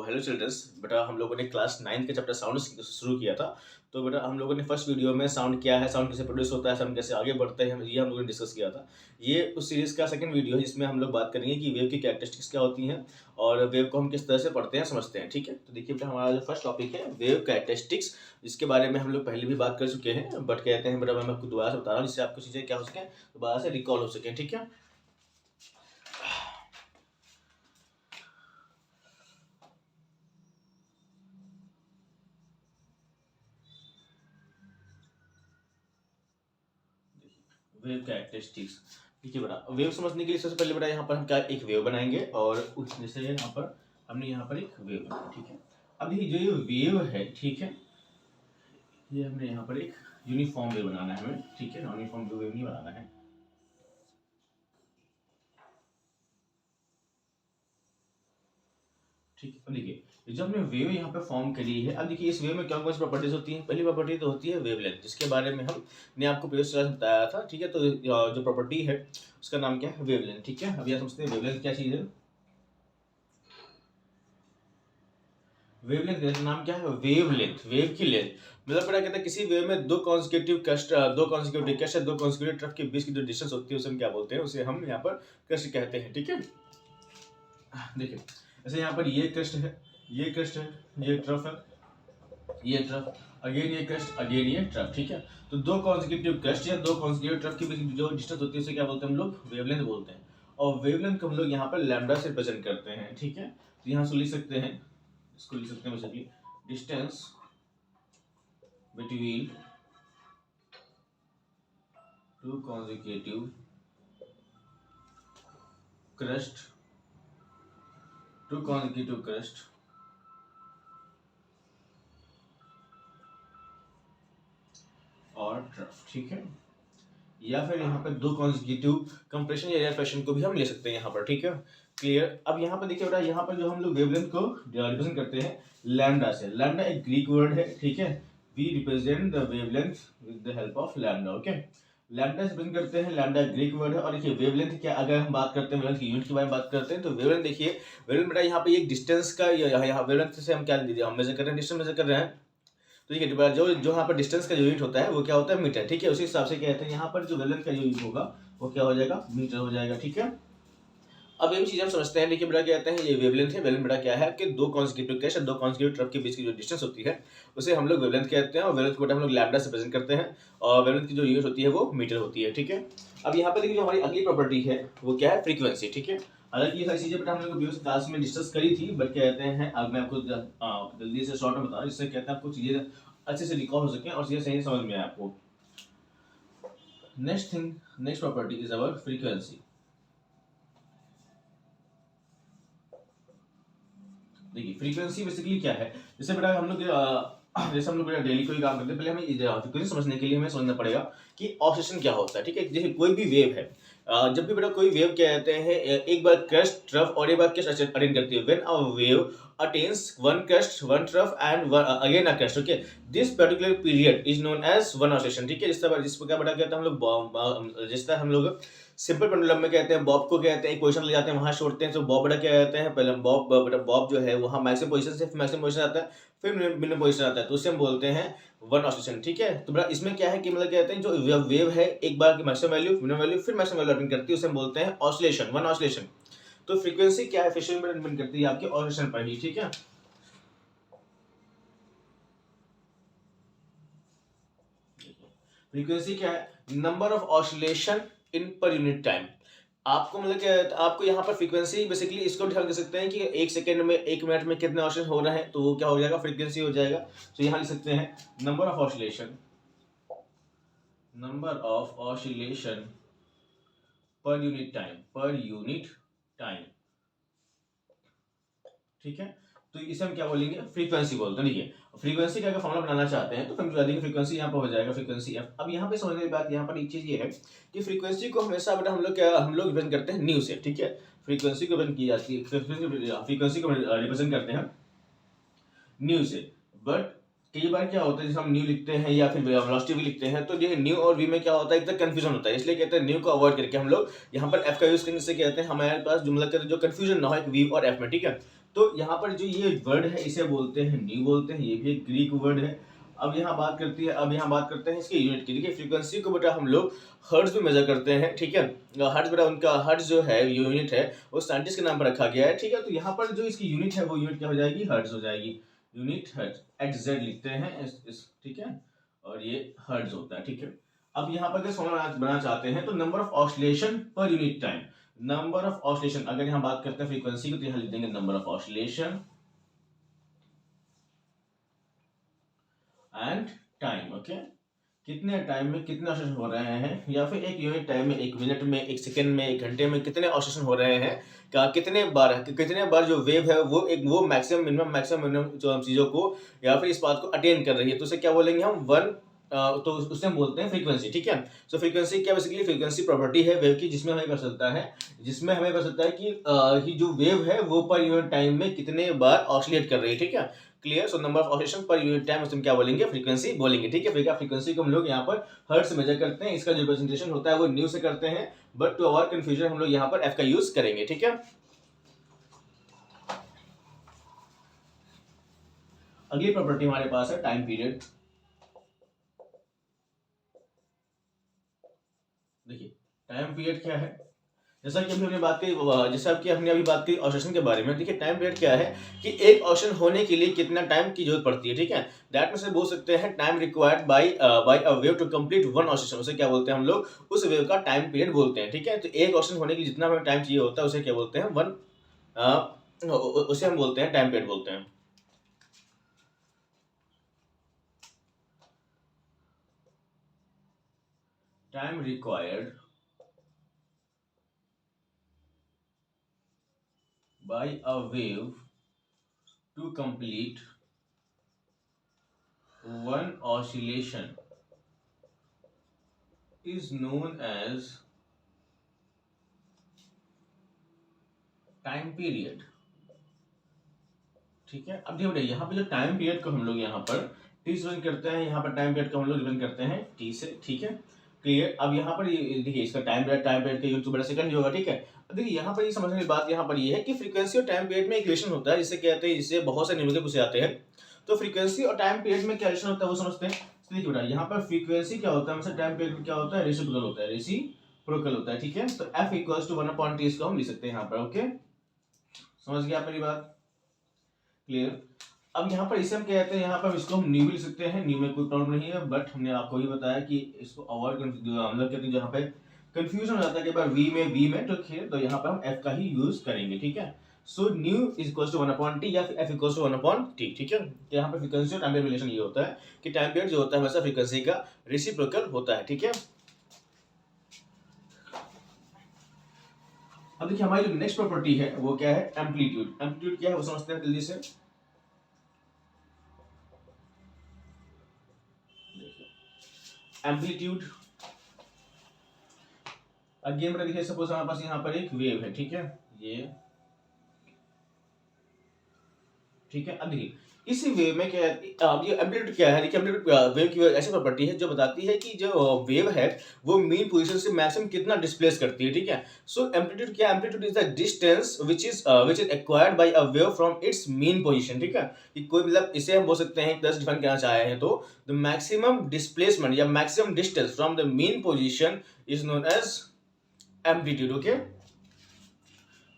Hello children's. बेटा हम लोगों ने क्लास 9 के चैप्टर साउंड शुरू किया था। तो बेटा हम लोगों ने फर्स्ट वीडियो में साउंड क्या है, साउंड कैसे प्रोड्यूस होता है, साउंड कैसे आगे बढ़ते हैं, ये हम लोगों ने डिस्कस किया था। ये उस सीरीज़ का सेकंड वीडियो है जिसमें हम लोग बात करेंगे कि वेव की कैरेक्टरिस्टिक्स क्या होती हैं और वेव को हम किस तरह से पढ़ते हैं, समझते हैं। ठीक है, तो देखिए बेटा हमारा जो फर्स्ट टॉपिक है वेव कैरेक्टरिस्टिक्स, जिसके बारे में हम लोग पहले भी बात कर चुके हैं, बट कहते हैं बेटा मैं आपको दोबारा से बता रहा हूँ जिससे आपको चीज़ें क्या हो सकें, दोबारा से रिकॉल हो सकें। ठीक है, वेव कैरेक्टरिस्टिक्स। ठीक है बेटा, वेव समझने के लिए सबसे पहले बेटा यहाँ पर हम क्या एक वेव बनाएंगे और उस जैसे यहाँ पर हमने यहाँ पर एक वेव बनाया। ठीक है, अब ये जो ये वेव है, ठीक है, ये हमने यहाँ पर एक यूनिफॉर्म वेव बनाना है हमें। ठीक है, यूनिफॉर्म वेव नहीं बनाना है। ठीक है, अब देखिए जब हमने वेव यहाँ पे फॉर्म करी है, अब देखिए इस वेव में क्या कौन सी प्रॉपर्टीज होती हैं। पहली प्रॉपर्टी तो होती है वेवलेंथ, जिसके बारे में हमने आपको प्रीवियस क्लास में बताया था। ठीक है, तो जो प्रॉपर्टी है उसका नाम क्या है, वेवलेंथ। ठीक है, अब यह समझते हैं वेवलेंथ क्या चीज़ है। वेवलेंथ का नाम क्या है, वेवलेंथ, वेव की लेंथ। मतलब बेटा कहते हैं किसी वेव में दो कॉन्सेक्यूटिव कस्ट, दो कॉन्सेक्यूटिव कस्ट, दो कॉन्सेक्यूटिव ट्रफ के बीच की जो डिस्टेंस होती है उसे हम क्या बोलते हैं, उसे हम यहाँ पर कस्ट कहते हैं। ठीक है, देखिए जैसे यहाँ पर ये कस्ट है, ये कस्ट है, ये ट्रफ है, ये ट्रफ, अगेन ये कस्ट, अगेन ये ट्रफ। ठीक है, तो दो कॉन्सेक्यूटिव कस्ट या दो कॉन्सेक्यूटिव ट्रफ के बीच जो डिस्टेंस होती है उसे क्या बोलते हैं हम लोग, वेवलेंथ बोलते हैं। और वेवलेंथ को हम लोग यहाँ पर लैम्डा से रिप्रेजेंट करते हैं। ठीक है, तो यहाँ से लिख सकते हैं, इसको लिख सकते हैं basically distance between two consecutive crust, two consecutive crust और ट्रफ। ठीक है, या फिर यहाँ पर दो कॉन्सेक्यूटिव कंप्रेशन या रेफ्रेक्शन को भी हम ले सकते हैं यहाँ पर। ठीक है, क्लियर। अब यहाँ पर देखिए बेटा, यहाँ पर जो हम लोग वेवलेंथ को रिप्रेजेंट करते हैं लैम्डा से। लैम्डा एक ग्रीक वर्ड है। ठीक है, we represent the wavelength with the help of lambda. Okay, lambda से रिप्रेजेंट करते हैं, लैम्डा ग्रीक वर्ड है। और देखिए वेवलेंथ क्या, अगर हम बात करते हैं वेवलेंथ की यूनिट के बारे में बात करते हैं, तो वेवलेंथ देखिए, वेवलेंथ बेटा यहाँ पे एक डिस्टेंस का, यहाँ वेवलेंथ से हम क्या हम मेजर कर रहे हैं, डिस्टेंस मेजर कर रहे हैं। तो ठीक है, जो जो यहाँ पर डिस्टेंस का जो यूनिट होता है वो क्या होता है, मीटर। ठीक है, उसी हिसाब से कहते हैं यहाँ पर जो वेवलेंथ का जो यूनिट होगा वो क्या हो जाएगा, मीटर हो जाएगा। ठीक है, अब ये भी चीज़ हम समझते हैं। देखिए बेटा कहते हैं ये वेवलेंथ है। वेवलेंथ बेटा क्या है कि दो कॉन्सेक्यूटिव कस्ट, दो कॉन्सेक्यूटिव ट्रफ के बीच की जो डिस्टेंस होती है उसे हम लोग वेवलेंथ कहते हैं। और वेवलेंथ को बेटा हम लोग लैम्डा से प्रेजेंट करते हैं और वेवलेंथ की जो यूनिट होती है वो मीटर होती है। ठीक है, अब यहाँ पर देखिए जो हमारी अगली प्रॉपर्टी है वो क्या है, फ्रीक्वेंसी। ठीक है, हालांकि ये सारी चीज़ें बेटा हम लोग प्रीवियस क्लास में डिस्कस करी थी, बट कहते हैं अब मैं आपको जल्दी से शॉर्ट में बता रहा हूँ, जिससे कहते हैं आपको चीज़ें अच्छे से रिकॉल हो सकें और चीज़ें सही समझ में आए आपको। Next thing, next property is our frequency. देखिए फ्रीक्वेंसी बेसिकली क्या है, जैसे बेटा हम लोग जैसे हम लोग बेटा डेली कोई काम करते हैं, पहले हमें फ्रीक्वेंसी समझने के लिए हमें समझना पड़ेगा कि ऑसिलेशन क्या होता है। ठीक है, जैसे कोई भी वेव है, जब भी बेटा कोई वेव कहते हैं एक बार क्रस्ट ट्रफ और एक बार क्रस्ट अटेन करती है। When a wave attains one crest one trough and again a crest, okay, this particular period is known as one oscillation. ठीक है, जिस प्रकार बेटा कहते हैं हम लोग, जिस तरह हम लोग सिंपल पेंडुलम में कहते हैं बॉब को कहते हैं एक पोजीशन ले जाते हैं, वहां छोड़ते हैं, तो बॉब बड़ा क्या कहते हैं, पहले बॉब बड़ा बॉब जो है वहां मैक्सिमम पोजीशन से मैक्सिमम पोजीशन आता है, फिर मिनिमम पोजीशन आता है, तो उसे हम बोलते हैं वन ऑसिलेशन। ठीक है, तो बड़ा इसमें क्या है कि मतलब कहते हैं जो वेव है एक बार की मैक्सिमम वैल्यू, मिनिमम वैल्यू, फिर मैक्सिमम वैल्यू अटेन करती है, उसे हम बोलते हैं ऑसिलेशन, वन ऑसिलेशन। तो फ्रीक्वेंसी क्या है, फिशर में डिपेंड करती है आपके ऑसिलेशन पर ही। ठीक है, फ्रीक्वेंसी क्या है, number of oscillation in per unit time. आपको मतलब कि आपको यहाँ पर फ्रीक्वेंसी बेसिकली इसको ध्यान कर सकते हैं कि एक सेकंड में, एक मिनट में कितने ऑसिलेशन हो रहे हैं, तो वो क्या हो जाएगा, फ्रीक्वेंसी हो जाएगा। तो यहाँ लिख सकते हैं number of oscillation, number of oscillation per unit time, per unit time. ठीक है, तो इसे हम क्या बोलेंगे, फ्रीक्वेंसी बोलते हैं। देखिए फ्रीक्वेंसी का अगर फॉर्मूला बनाना चाहते हैं तो हम बता देंगे फ्रीक्वेंसी यहाँ पर हो जाएगा फ्रीक्वेंसी एफ। अब यहाँ पे समझने की बात, यहाँ पर एक चीज ये है कि फ्रीक्वेंसी को हमेशा बेटा हम लोग रिप्रेजेंट करते हैं न्यू से। ठीक है, फ्रीक्वेंसी को रिप्रेजेंट की जाती है, फ्रीक्वेंसी को रिप्रेजेंट करते हैं न्यू से। बट कई बार क्या होता है, जैसे हम न्यू लिखते हैं या फिर वेलोसिटी भी लिखते हैं, तो ये न्यू और वी में क्या होता है, एक कंफ्यूजन होता है, इसलिए कहते हैं न्यू को अवॉइड करके हम लोग यहाँ पर एफ का यूज करने से कहते हैं हमारे पास जुमला के जो कंफ्यूजन ना हो एक वी और एफ में। ठीक है, तो यहाँ पर जो ये वर्ड है इसे बोलते हैं न्यू बोलते हैं, ये भी एक ग्रीक वर्ड है। अब यहाँ बात करते हैं इसके यूनिट की। देखिए फ्रीक्वेंसी को बेटा हम लोग हर्ट्ज में मेजर करते हैं, ठीक है। हर्ट्ज बेटा उनका हर्ट्ज जो है यूनिट है वो साइंटिस्ट के नाम पर रखा गया है, ठीक है। तो यहाँ पर जो इसकी यूनिट है वो यूनिट क्या हो जाएगी, हर्ट्ज हो जाएगी। यूनिट हर्ट्ज, XZ लिखते हैं ठीक है, और ये हर्ट्ज होता है, ठीक है। अब यहाँ पर फॉर्मूला बनाना चाहते हैं तो number of oscillation per unit time, number of oscillation, अगर यहाँ बात करते हैं फ्रीक्वेंसी को तो यहाँ लिख देंगे number of oscillation and time, okay. कितने टाइम में कितने ऑसिलेशन हो रहे हैं, या फिर एक यूनिट टाइम में, एक मिनट में, एक सेकंड में, एक घंटे में कितने ऑसिलेशन हो रहे हैं, कितने बार जो वेव है वो मैक्सिमम जो चीजों को या फिर इस बात को अटेन कर रही है, तो उसे क्या बोलेंगे हम, वन। तो उससे हम बोलते हैं फ्रीक्वेंसी, ठीक है। सो फ्रीक्वेंसी क्या, बेसिकली फ्रीक्वेंसी प्रॉपर्टी है वेव की, जिसमें हमें पता चलता है कि जो वेव है वो पर यूनिट टाइम में कितने बार ऑसिलेट कर रही है, ठीक है। Clear. So number of oscillation per unit time हम क्या बोलेंगे, फ्रीक्वेंसी बोलेंगे, ठीक है। फ्रीक्वेंसी को हम लोग यहाँ पर हर्ट्ज से मेजर करते हैं, इसका जो रिप्रेजेंटेशन होता है वो न्यू से करते हैं, बट टू अवॉइड कंफ्यूजन हम लोग यहाँ पर एफ का यूज करेंगे, ठीक है। अगली प्रॉपर्टी हमारे पास है टाइम पीरियड। देखिए टाइम पीरियड क्या है, जैसा कि हमने अभी बात की ऑसिलेशन के बारे में। देखिए टाइम पीरियड क्या है कि एक ऑसिलेशन होने के लिए कितना टाइम की जरूरत पड़ती है, ठीक है। दैट में से बोल सकते हैं time required by a wave to complete one oscillation, उसे क्या बोलते हैं हम लोग, उस वेव का टाइम पीरियड बोलते हैं, ठीक है। तो एक ऑसिलेशन होने के लिए जितना हमें टाइम चाहिए होता है उसे क्या बोलते हैं, उसे हम बोलते हैं टाइम पीरियड बोलते हैं। Time required by a wave to complete one oscillation is known as time period, ठीक है। अब देखिए यहाँ पे जो टाइम पीरियड को हम लोग यहाँ पर टी से करते हैं, यहाँ पर टाइम पीरियड को हम लोग डिफाइन करते हैं टी से, ठीक है। क्लियर। अब यहाँ पर देखिए इसका टाइम पीरियड का यूनिट तो बड़ा सेकंड होगा, ठीक है। अब देखिए यहाँ पर ये समझने की बात यहाँ पर ये है कि फ्रीक्वेंसी और टाइम पीरियड में एक रिलेशन होता है, जिसे कहते हैं, जिससे बहुत से न्यूमेरिकल पूछे आते हैं। तो फ्रीक्वेंसी और टाइम पीरियड में क्या रिलेशन होता है वो समझते हैं। देखिए बेटा यहाँ पर फ्रीक्वेंसी क्या होता है, मतलब टाइम पीरियड क्या होता है, रेसिप्रोकल होता है, ठीक है। तो F इक्वल्स टू 1/t इसको हम लिख सकते हैं यहाँ पर, ओके। समझ गया आप मेरी बात, क्लियर। अब यहाँ पर इसे हम कहते हैं, यहाँ पर इसको हम न्यू भी लिख सकते हैं, न्यू में कोई प्रॉब्लम नहीं है, बट हमने आपको ही बताया कि इसको अवॉइड हम लोग कहते हैं जहाँ पे कंफ्यूजन हो जाता है कि बार वी में तो यहाँ पर हम एफ का ही यूज करेंगे, ठीक है। So nu is equals to 1/t या फिर एफ इक्वल्स टू 1/t, ठीक है। तो यहाँ पर फ्रीक्वेंसी और टाइम पीरियड रिलेशन ये होता है कि टाइम पीरियड जो होता है हमेशा फ्रीक्वेंसी का रेसिप्रोकल होता है, ठीक है। अब देखिए हमारी जो नेक्स्ट प्रॉपर्टी है वो क्या है, एम्पलीट्यूड। एम्पलीट्यूड क्या है वो समझते हैं जल्दी से। एम्पलीट्यूड अगेन बेटा देखिए, सपोज हमारे पास यहाँ पर एक वेव है, ठीक है, ये, ठीक है। अब देखिए इस वेव में क्या है, ये एम्पलीट्यूड क्या है, देखिए एम्पलीट्यूड वेव की ऐसी प्रॉपर्टी है जो बताती है कि जो वेव है वो मीन पोजीशन से मैक्सिमम कितना डिस्प्लेस करती है, ठीक है। सो एम्पलीट्यूड क्या, amplitude is the distance which is acquired by a wave from its mean position, ठीक है। कि कोई मतलब इसे हम बोल सकते हैं, प्लस डिफाइन करना चाहे हैं तो द मैक्सिमम डिस्प्लेसमेंट या maximum distance from the mean position is known as amplitude, okay.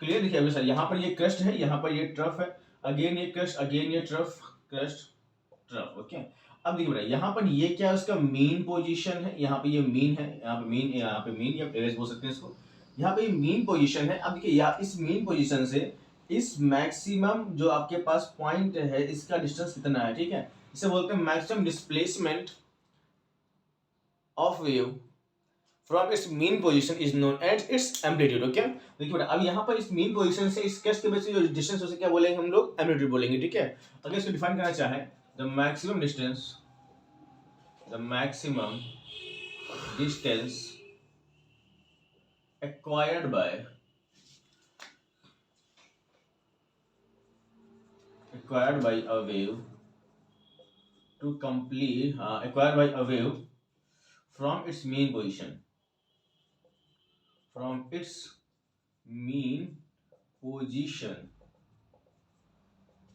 Clear. देखिए अभी सर यहाँ पर ये क्रस्ट है, यहाँ पर ये ट्रफ है, अगेन ये क्रस्ट, अगेन ये ट्रफ, क्रस्ट, ट्रफ, ओके। अब देखिए बेटा यहाँ पर ये क्या है, उसका मीन पोजीशन है, यहाँ पे ये मीन है, यहाँ पे मीन या एवरेज बोल सकते हैं इसको। यहाँ पे ये मीन पोजीशन है। अब देखिए यहाँ इस मीन पोजीशन से इस मैक्सिमम जो आपके पास पॉइंट है इसका डिस्टेंस कितना है, ठीक है। इसे बोलते हैं maximum displacement of wave from its mean position is known as its amplitude, okay. देखिए बेटा अब यहाँ पर इस मीन पोजीशन से इस क्रस्ट के बीच जो डिस्टेंस उसे क्या बोलेंगे हम लोग, एम्पलीट्यूड बोलेंगे, ठीक है। अगर इसको डिफाइन करना चाहे the maximum distance acquired by a wave to complete acquired by a wave from its mean position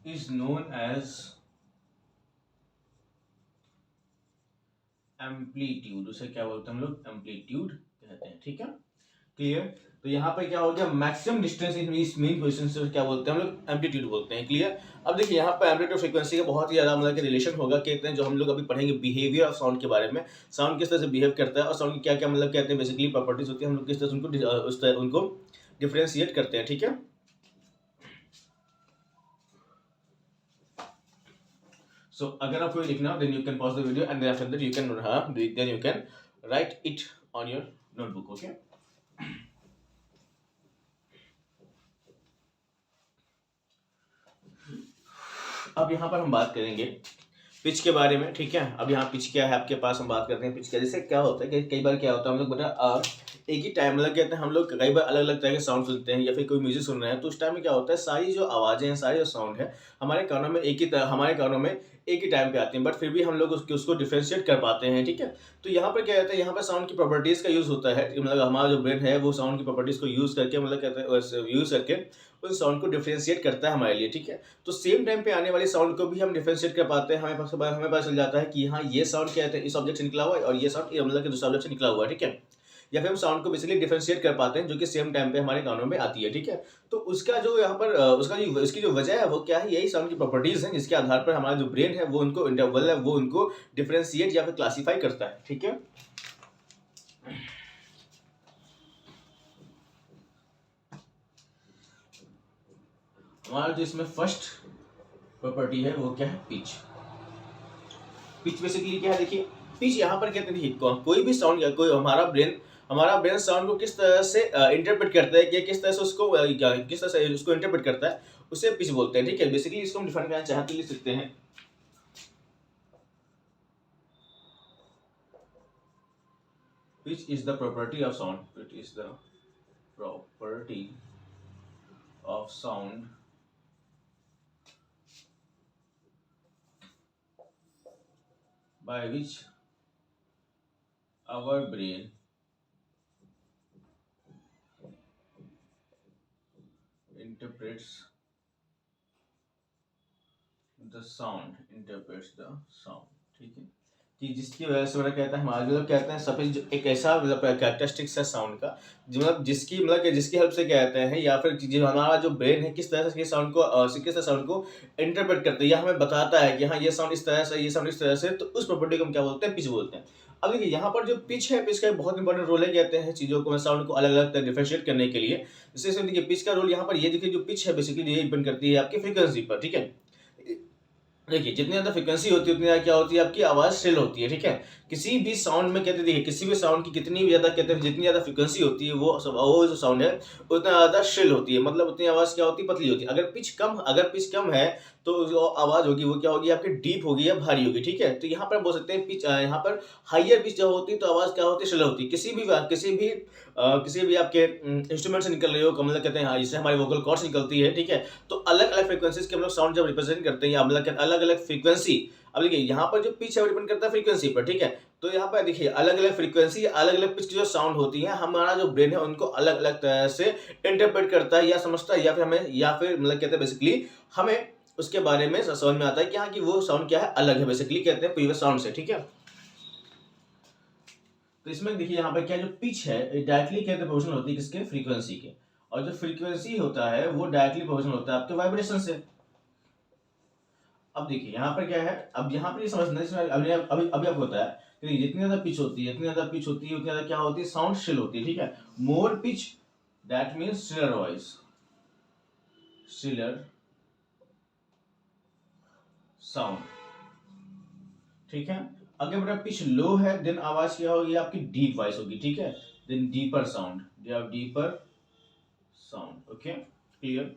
is known as amplitude, उसे क्या बोलते हैं हम लोग, एम्पलीट्यूड कहते हैं, ठीक है, क्लियर। तो यहाँ पर क्या हो गया, मैक्सिमम डिस्टेंस इस मेन पोजीशन से क्या बोलते हैं हम लोग, एम्पलीट्यूड बोलते हैं, क्लियर। अब देखिए यहाँ पर एम्पलीट्यूड फ्रीक्वेंसी का बहुत ही ज्यादा मतलब रिलेशन होगा, कहते हैं जो हम लोग अभी पढ़ेंगे बिहेवियर ऑफ साउंड के बारे में, साउंड किस तरह से बिहेव करता है और साउंड की क्या क्या मतलब कहते हैं बेसिकली प्रॉपर्टीज होती है, हम लोग किस तरह से उनको उस तरह उनको डिफ्रेंशिएट करते हैं, ठीक है। So अगर आपको ये लिखना हो, then you can pause the video and then after that you can write it on your notebook, okay? अब यहाँ पर हम बात करेंगे पिच के बारे में, ठीक है। अब यहाँ पिच क्या है आपके पास, हम बात करते हैं पिच क्या। जैसे क्या होता है कि कई बार क्या होता है हम लोग बेटा एक ही टाइम मतलब कहते हैं हम लोग कई बार अलग अलग तरह के साउंड सुनते हैं या फिर कोई म्यूजिक सुन रहे हैं, तो उस टाइम में क्या होता है सारी जो आवाज़ें हैं, सारी जो साउंड है हमारे कानों में एक ही टाइम पे आती हैं, बट फिर भी हम लोग उसको डिफ्रेंशिएट कर पाते हैं, ठीक है। तो यहाँ पर क्या कहते हैं, यहाँ पर साउंड की प्रॉपर्टीज़ का यूज़ होता है, मतलब हमारा जो ब्रेन है वो साउंड की प्रॉपर्टीज़ को यूज़ करके मतलब कहते हैं यूज़ करके उस साउंड को डिफ्रेंशिएट करता है हमारे लिए, ठीक है। तो सेम टाइम पे आने वाले साउंड को भी हम डिफ्रेंशिएट कर पाते हैं, हमें पता चल जाता है कि हाँ ये साउंड क्या है, इस ऑब्जेक्ट से निकला हुआ है और ये साउंड मतलब कि दूसरे ऑब्जेक्ट से निकला हुआ है, ठीक है। या फिर हम साउंड को बेसिकली डिफरेंशिएट कर पाते हैं जो कि सेम टाइम पे हमारे कानों में आती है, ठीक है। तो उसका जो यहाँ पर उसकी जो वजह है वो क्या है, यही साउंड की प्रॉपर्टीज हैं जिसके आधार पर हमारा जो ब्रेन है वो उनको इंटरवल है वो उनको डिफरेंशिएट या फिर क्लासीफाई करता है, ठीक है। हमारा जो इसमें फर्स्ट प्रॉपर्टी है वो क्या है, पिच। पिच बेसिकली क्या है, देखिए पिच यहाँ पर कहते हैं कोई भी साउंड या कोई हमारा ब्रेन साउंड को किस तरह से इंटरप्रेट करता है, कि किस तरह से उसको इंटरप्रेट करता है, उसे पिच बोलते हैं, ठीक है। बेसिकली इसको हम डिफाइन करना चाहते तो लिख सकते हैं, pitch is the property of sound, pitch is the property of sound by which our brain interprets the sound, ठीक है। कि जिसकी वजह से मतलब कहता है हमारे मतलब कहते हैं सफेद एक ऐसा मतलब कैरेक्टरिस्टिक्स है साउंड का, मतलब जिसकी हेल्प से कहते हैं या फिर जो हमारा जो ब्रेन है किस तरह से साउंड को इंटरप्रेट करते हैं या हमें बताता है कि हाँ ये साउंड इस तरह से, ये साउंड इस तरह से, तो उस प्रॉपर्टी को हम क्या बोलते हैं, पिच बोलते हैं। अब देखिए यहाँ पर जो पिच है, पिच का एक बहुत इंपॉर्टेंट रोल है, कहते हैं चीज़ों को साउंड को अलग अलग डिफरेंशिएट करने के लिए। जैसे देखिए पिच का रोल यहाँ पर ये देखिए, जो पिच है बेसिकली ये डिपेंड करती है आपकी फ्रीक्वेंसी पर, ठीक है। देखिए जितनी ज़्यादा फ्रिक्वेंसी होती है उतनी ज़्यादा क्या होती है, आपकी आवाज़ श्रिल होती है, ठीक है। किसी भी साउंड में कहते हैं, देखिए किसी भी साउंड की कितनी भी ज़्यादा कहते हैं जितनी ज़्यादा फ्रिक्वेंसी होती है वो जो साउंड है उतना ज़्यादा श्रिल होती है, मतलब उतनी आवाज़ क्या होती है, पतली होती है। अगर पिच कम है तो जो आवाज़ होगी वो क्या होगी, आपकी डीप होगी या भारी होगी, ठीक है। तो यहाँ पर बोल सकते हैं पिच, यहाँ पर हाइयर पिच जो होती है तो आवाज़ क्या होती है, श्रिल होती है। किसी भी आपके इंस्ट्रूमेंट से निकल रही हो, मतलब कहते हैं हाँ, जिससे हमारी वोकल कॉर्ड्स निकलती है, ठीक है। तो अलग अलग फ्रीक्वेंसीज के हम लोग साउंड जब रिप्रेजेंट करते हैं, मतलब अलग अलग फ्रीक्वेंसी। अब देखिए यहाँ पर जो पिच है वो डिपेंड करता है फ्रीक्वेंसी पर, ठीक है। तो यहाँ पर देखिए अलग अलग फ्रीक्वेंसी, अलग अलग पिच की जो साउंड होती है, हमारा जो ब्रेन है उनको अलग अलग तरह से इंटरप्रेट करता है या समझता है, या फिर मतलब कहते हैं बेसिकली हमें उसके बारे में समझ में आता है कि हाँ कि वो साउंड क्या है, अलग है बेसिकली कहते हैं प्रीवियस साउंड से, ठीक है। तो इसमें देखिए यहाँ पर क्या जो पिच है डायरेक्टली कहते हैं प्रोपोर्शनल होती है किसके, फ्रीक्वेंसी के, और जो फ्रीक्वेंसी होता है वो डायरेक्टली प्रोपोर्शनल होता है आपके वाइब्रेशन से। अब देखिए यहाँ पर क्या है, अब यहाँ पर ये समझना है, अभी आपको बताया कि जितनी ज्यादा पिच होती है उतनी ज्यादा क्या होती है, साउंड श्रिल होती है, ठीक है। More pitch that means shriller voice, shriller sound, ठीक है। अगर मेरा पिच लो है देन आवाज क्या होगी, आपकी डीप वॉइस होगी, ठीक है। Then deeper sound, okay, clear.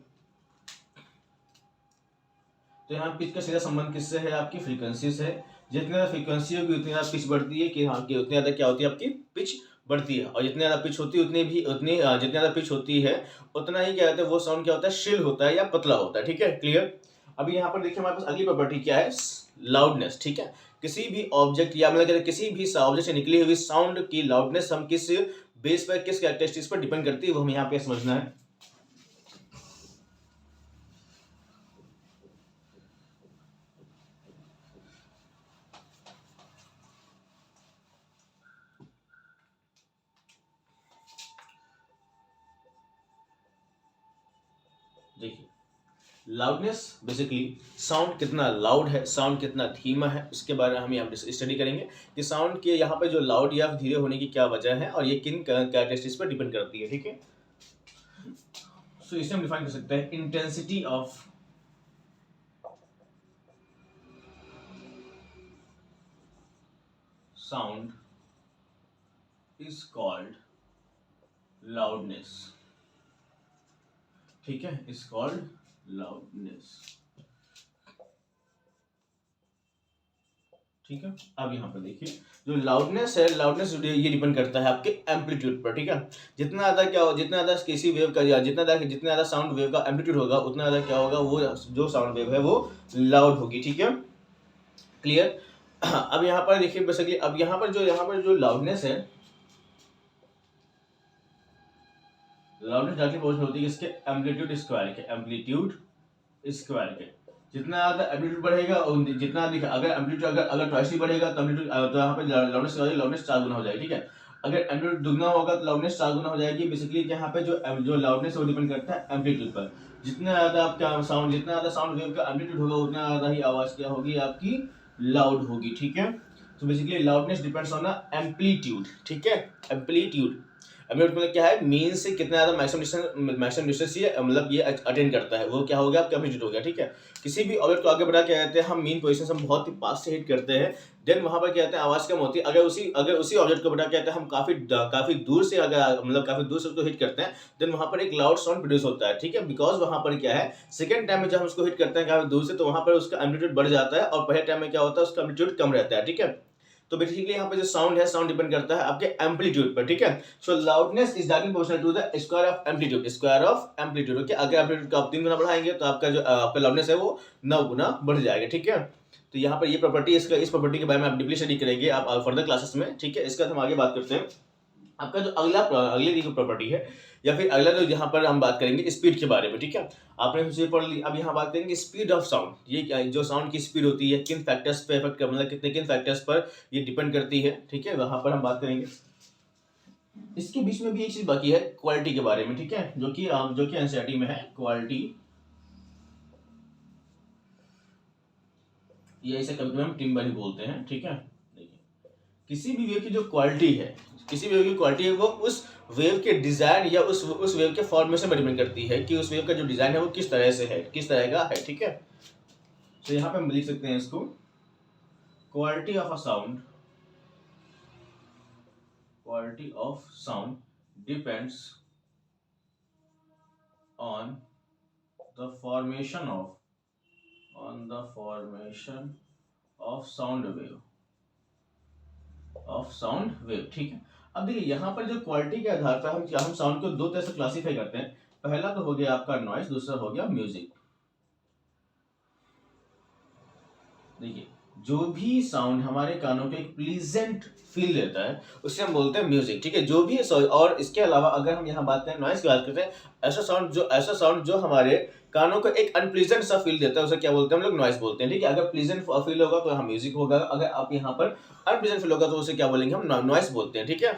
तो यहाँ पिच का सीधा संबंध किससे है, आपकी फ्रीक्वेंसी से। जितनी ज़्यादा फ्रीक्वेंसी होगी उतनी ज़्यादा पिच बढ़ती है, कि हाँ कि उतनी ज़्यादा क्या होती है, आपकी पिच बढ़ती है। और जितनी ज़्यादा पिच होती है जितनी ज़्यादा पिच होती है उतना ही क्या होता है, वो साउंड क्या होता है, श्रिल होता है या पतला होता है, ठीक है, क्लियर। अभी यहाँ पर देखिए हमारे पास अगली प्रॉपर्टी क्या है, लाउडनेस, ठीक है। किसी भी ऑब्जेक्ट या मतलब किसी भी ऑब्जेक्ट से निकली हुई साउंड की लाउडनेस हम किस बेस पर, किस कैरेक्टरिस्टिक्स पर डिपेंड करती है, वो हमें यहाँ पे समझना है। लाउडनेस बेसिकली साउंड कितना लाउड है, साउंड कितना धीमा है, उसके बारे में हम यहाँ स्टडी करेंगे कि साउंड के यहाँ पे जो लाउड या धीरे होने की क्या वजह है और ये किन कैरेक्टरिस्टिक्स पर डिपेंड करती है, ठीक है। सो इसे हम डिफाइन कर सकते हैं, intensity of sound is called loudness, ठीक है, इज कॉल्ड लाउडनेस, ठीक है। अब यहाँ पर देखिए जो लाउडनेस है, लाउडनेस ये डिपेंड करता है आपके एम्पलीट्यूड पर, ठीक है। जितना ज़्यादा क्या हो, जितना ज़्यादा किसी वेव का या जितना ज़्यादा साउंड वेव का एम्पलीट्यूड होगा उतना ज़्यादा क्या होगा, वो जो साउंड वेव है वो लाउड होगी, ठीक है, क्लियर। अब यहाँ पर देखिए बेसिकली अब यहाँ पर जो लाउडनेस है, लाउडनेस डायरेक्टली प्रोपोर्शनल होती है इसके एम्पलीट्यूड स्क्वायर के, एम्पलीट्यूड स्क्वायर के। जितना ज़्यादा एम्पलीट्यूड बढ़ेगा और जितना अगर एम्पलीट्यूड अगर ट्वाइस ही बढ़ेगा तो एम्पलीट्यूड तो यहाँ पे लाउडनेस 4 गुना हो जाएगी, ठीक है। अगर एम्पलीट्यूड दुगना होगा तो लाउडनेस 4 गुना हो जाएगी। बेसिकली यहाँ पे जो लाउडनेस है वो डिपेंड करता है एम्पलीट्यूड पर। जितना ज़्यादा आपका साउंड वेव का एम्पलीट्यूड होगा उतना ज़्यादा ही आवाज़ क्या होगी आपकी लाउड होगी, ठीक है। तो basically loudness depends on amplitude, ठीक है, एम्पलीट्यूड। एम्पलीट्यूड मतलब क्या है, मीन से कितना ज़्यादा मैक्सिमम डिस्टेंस ये मतलब ये अटेंड करता है, वो क्या हो गया आपका एम्पलीट्यूड हो गया, ठीक है। किसी भी ऑब्जेक्ट को आगे बढ़ा के कहते हैं हम मीन पोजीशन से हम बहुत ही पास से हिट करते हैं, देन वहां पर क्या कहते हैं आवाज़ कम होती है। अगर उसी ऑब्जेक्ट को बढ़ा के कहते हैं हम काफ़ी दूर से अगर मतलब काफ़ी दूर से उसको हिट करते हैं, देन वहां पर एक लाउड साउंड प्रोड्यूस होता है, ठीक है। बिकॉज वहां पर क्या है, सेकंड टाइम में जब हम उसको हिट करते हैं काफ़ी दूर से तो वहां पर उसका एम्पलीट्यूड बढ़ जाता है और पहले टाइम में क्या होता है उसका एम्पलीट्यूड कम रहता है, ठीक है। तो बेसिकली यहाँ पे जो साउंड है, साउंड डिपेंड करता है आपके एम्पलीट्यूड पर, ठीक है। So loudness is directly proportional to the square of amplitude, square of amplitude, okay. अगर एम्पलीट्यूड का आप 3 गुना बढ़ाएंगे तो आपका लाउडनेस है वो 9 गुना बढ़ जाएगा, ठीक है। तो यहाँ पर ये प्रॉपर्टी, इस प्रॉपर्टी के बारे में आप डीपली स्टडी करेंगे आप फर्दर क्लासेस में, ठीक है। इसके बाद हम आगे बात करते हैं आपका जो अगली जो प्रॉपर्टी है या फिर अगला जो यहाँ पर हम बात करेंगे स्पीड के बारे में, ठीक है। आपने उसे पढ़ ली। अब यहाँ बात करेंगे स्पीड ऑफ साउंड। ये जो साउंड की स्पीड होती है किन फैक्टर्स पे इफेक्ट कर मतलब किन फैक्टर्स पर ये डिपेंड करती है, ठीक है, वहां पर हम बात करेंगे। इसके बीच में भी एक चीज बाकी है क्वालिटी के बारे में, ठीक है, जो कि एनसीईआरटी में है क्वालिटी, ये इसे कभी कभी हम टिम्बर ही बोलते हैं, ठीक है। देखिए किसी भी वेव की जो क्वालिटी है, किसी भी वेव की क्वालिटी है वो उस वेव के डिजाइन या उस वेव के फॉर्मेशन पर डिपेंड करती है कि उस वेव का जो डिजाइन है वो किस तरह से है, किस तरह का है, ठीक है। तो यहाँ पे हम लिख सकते हैं इसको quality of a sound, quality of sound depends on the formation of sound wave, ठीक है। अब देखिए यहाँ पर जो क्वालिटी के आधार पर हम साउंड को दो तरह से क्लासीफाई करते हैं। पहला तो हो गया आपका नॉइस, दूसरा हो गया म्यूजिक। देखिए जो भी साउंड हमारे कानों को एक प्लीजेंट फील देता है उसे हम बोलते हैं म्यूजिक, ठीक है। जो भी और इसके अलावा अगर हम यहाँ बात करें नॉइस की बात करते हैं, ऐसा साउंड जो हमारे कानों को एक अनप्लीजेंट सा फील देता है उसे क्या बोलते हैं हम लोग, नॉइस बोलते हैं, ठीक है। अगर प्लीजेंट फील होगा तो हम म्यूजिक होगा, अगर आप यहाँ पर अनप्लीजेंट फील होगा तो उसे क्या बोलेंगे हम, नॉइस बोलते हैं, ठीक है।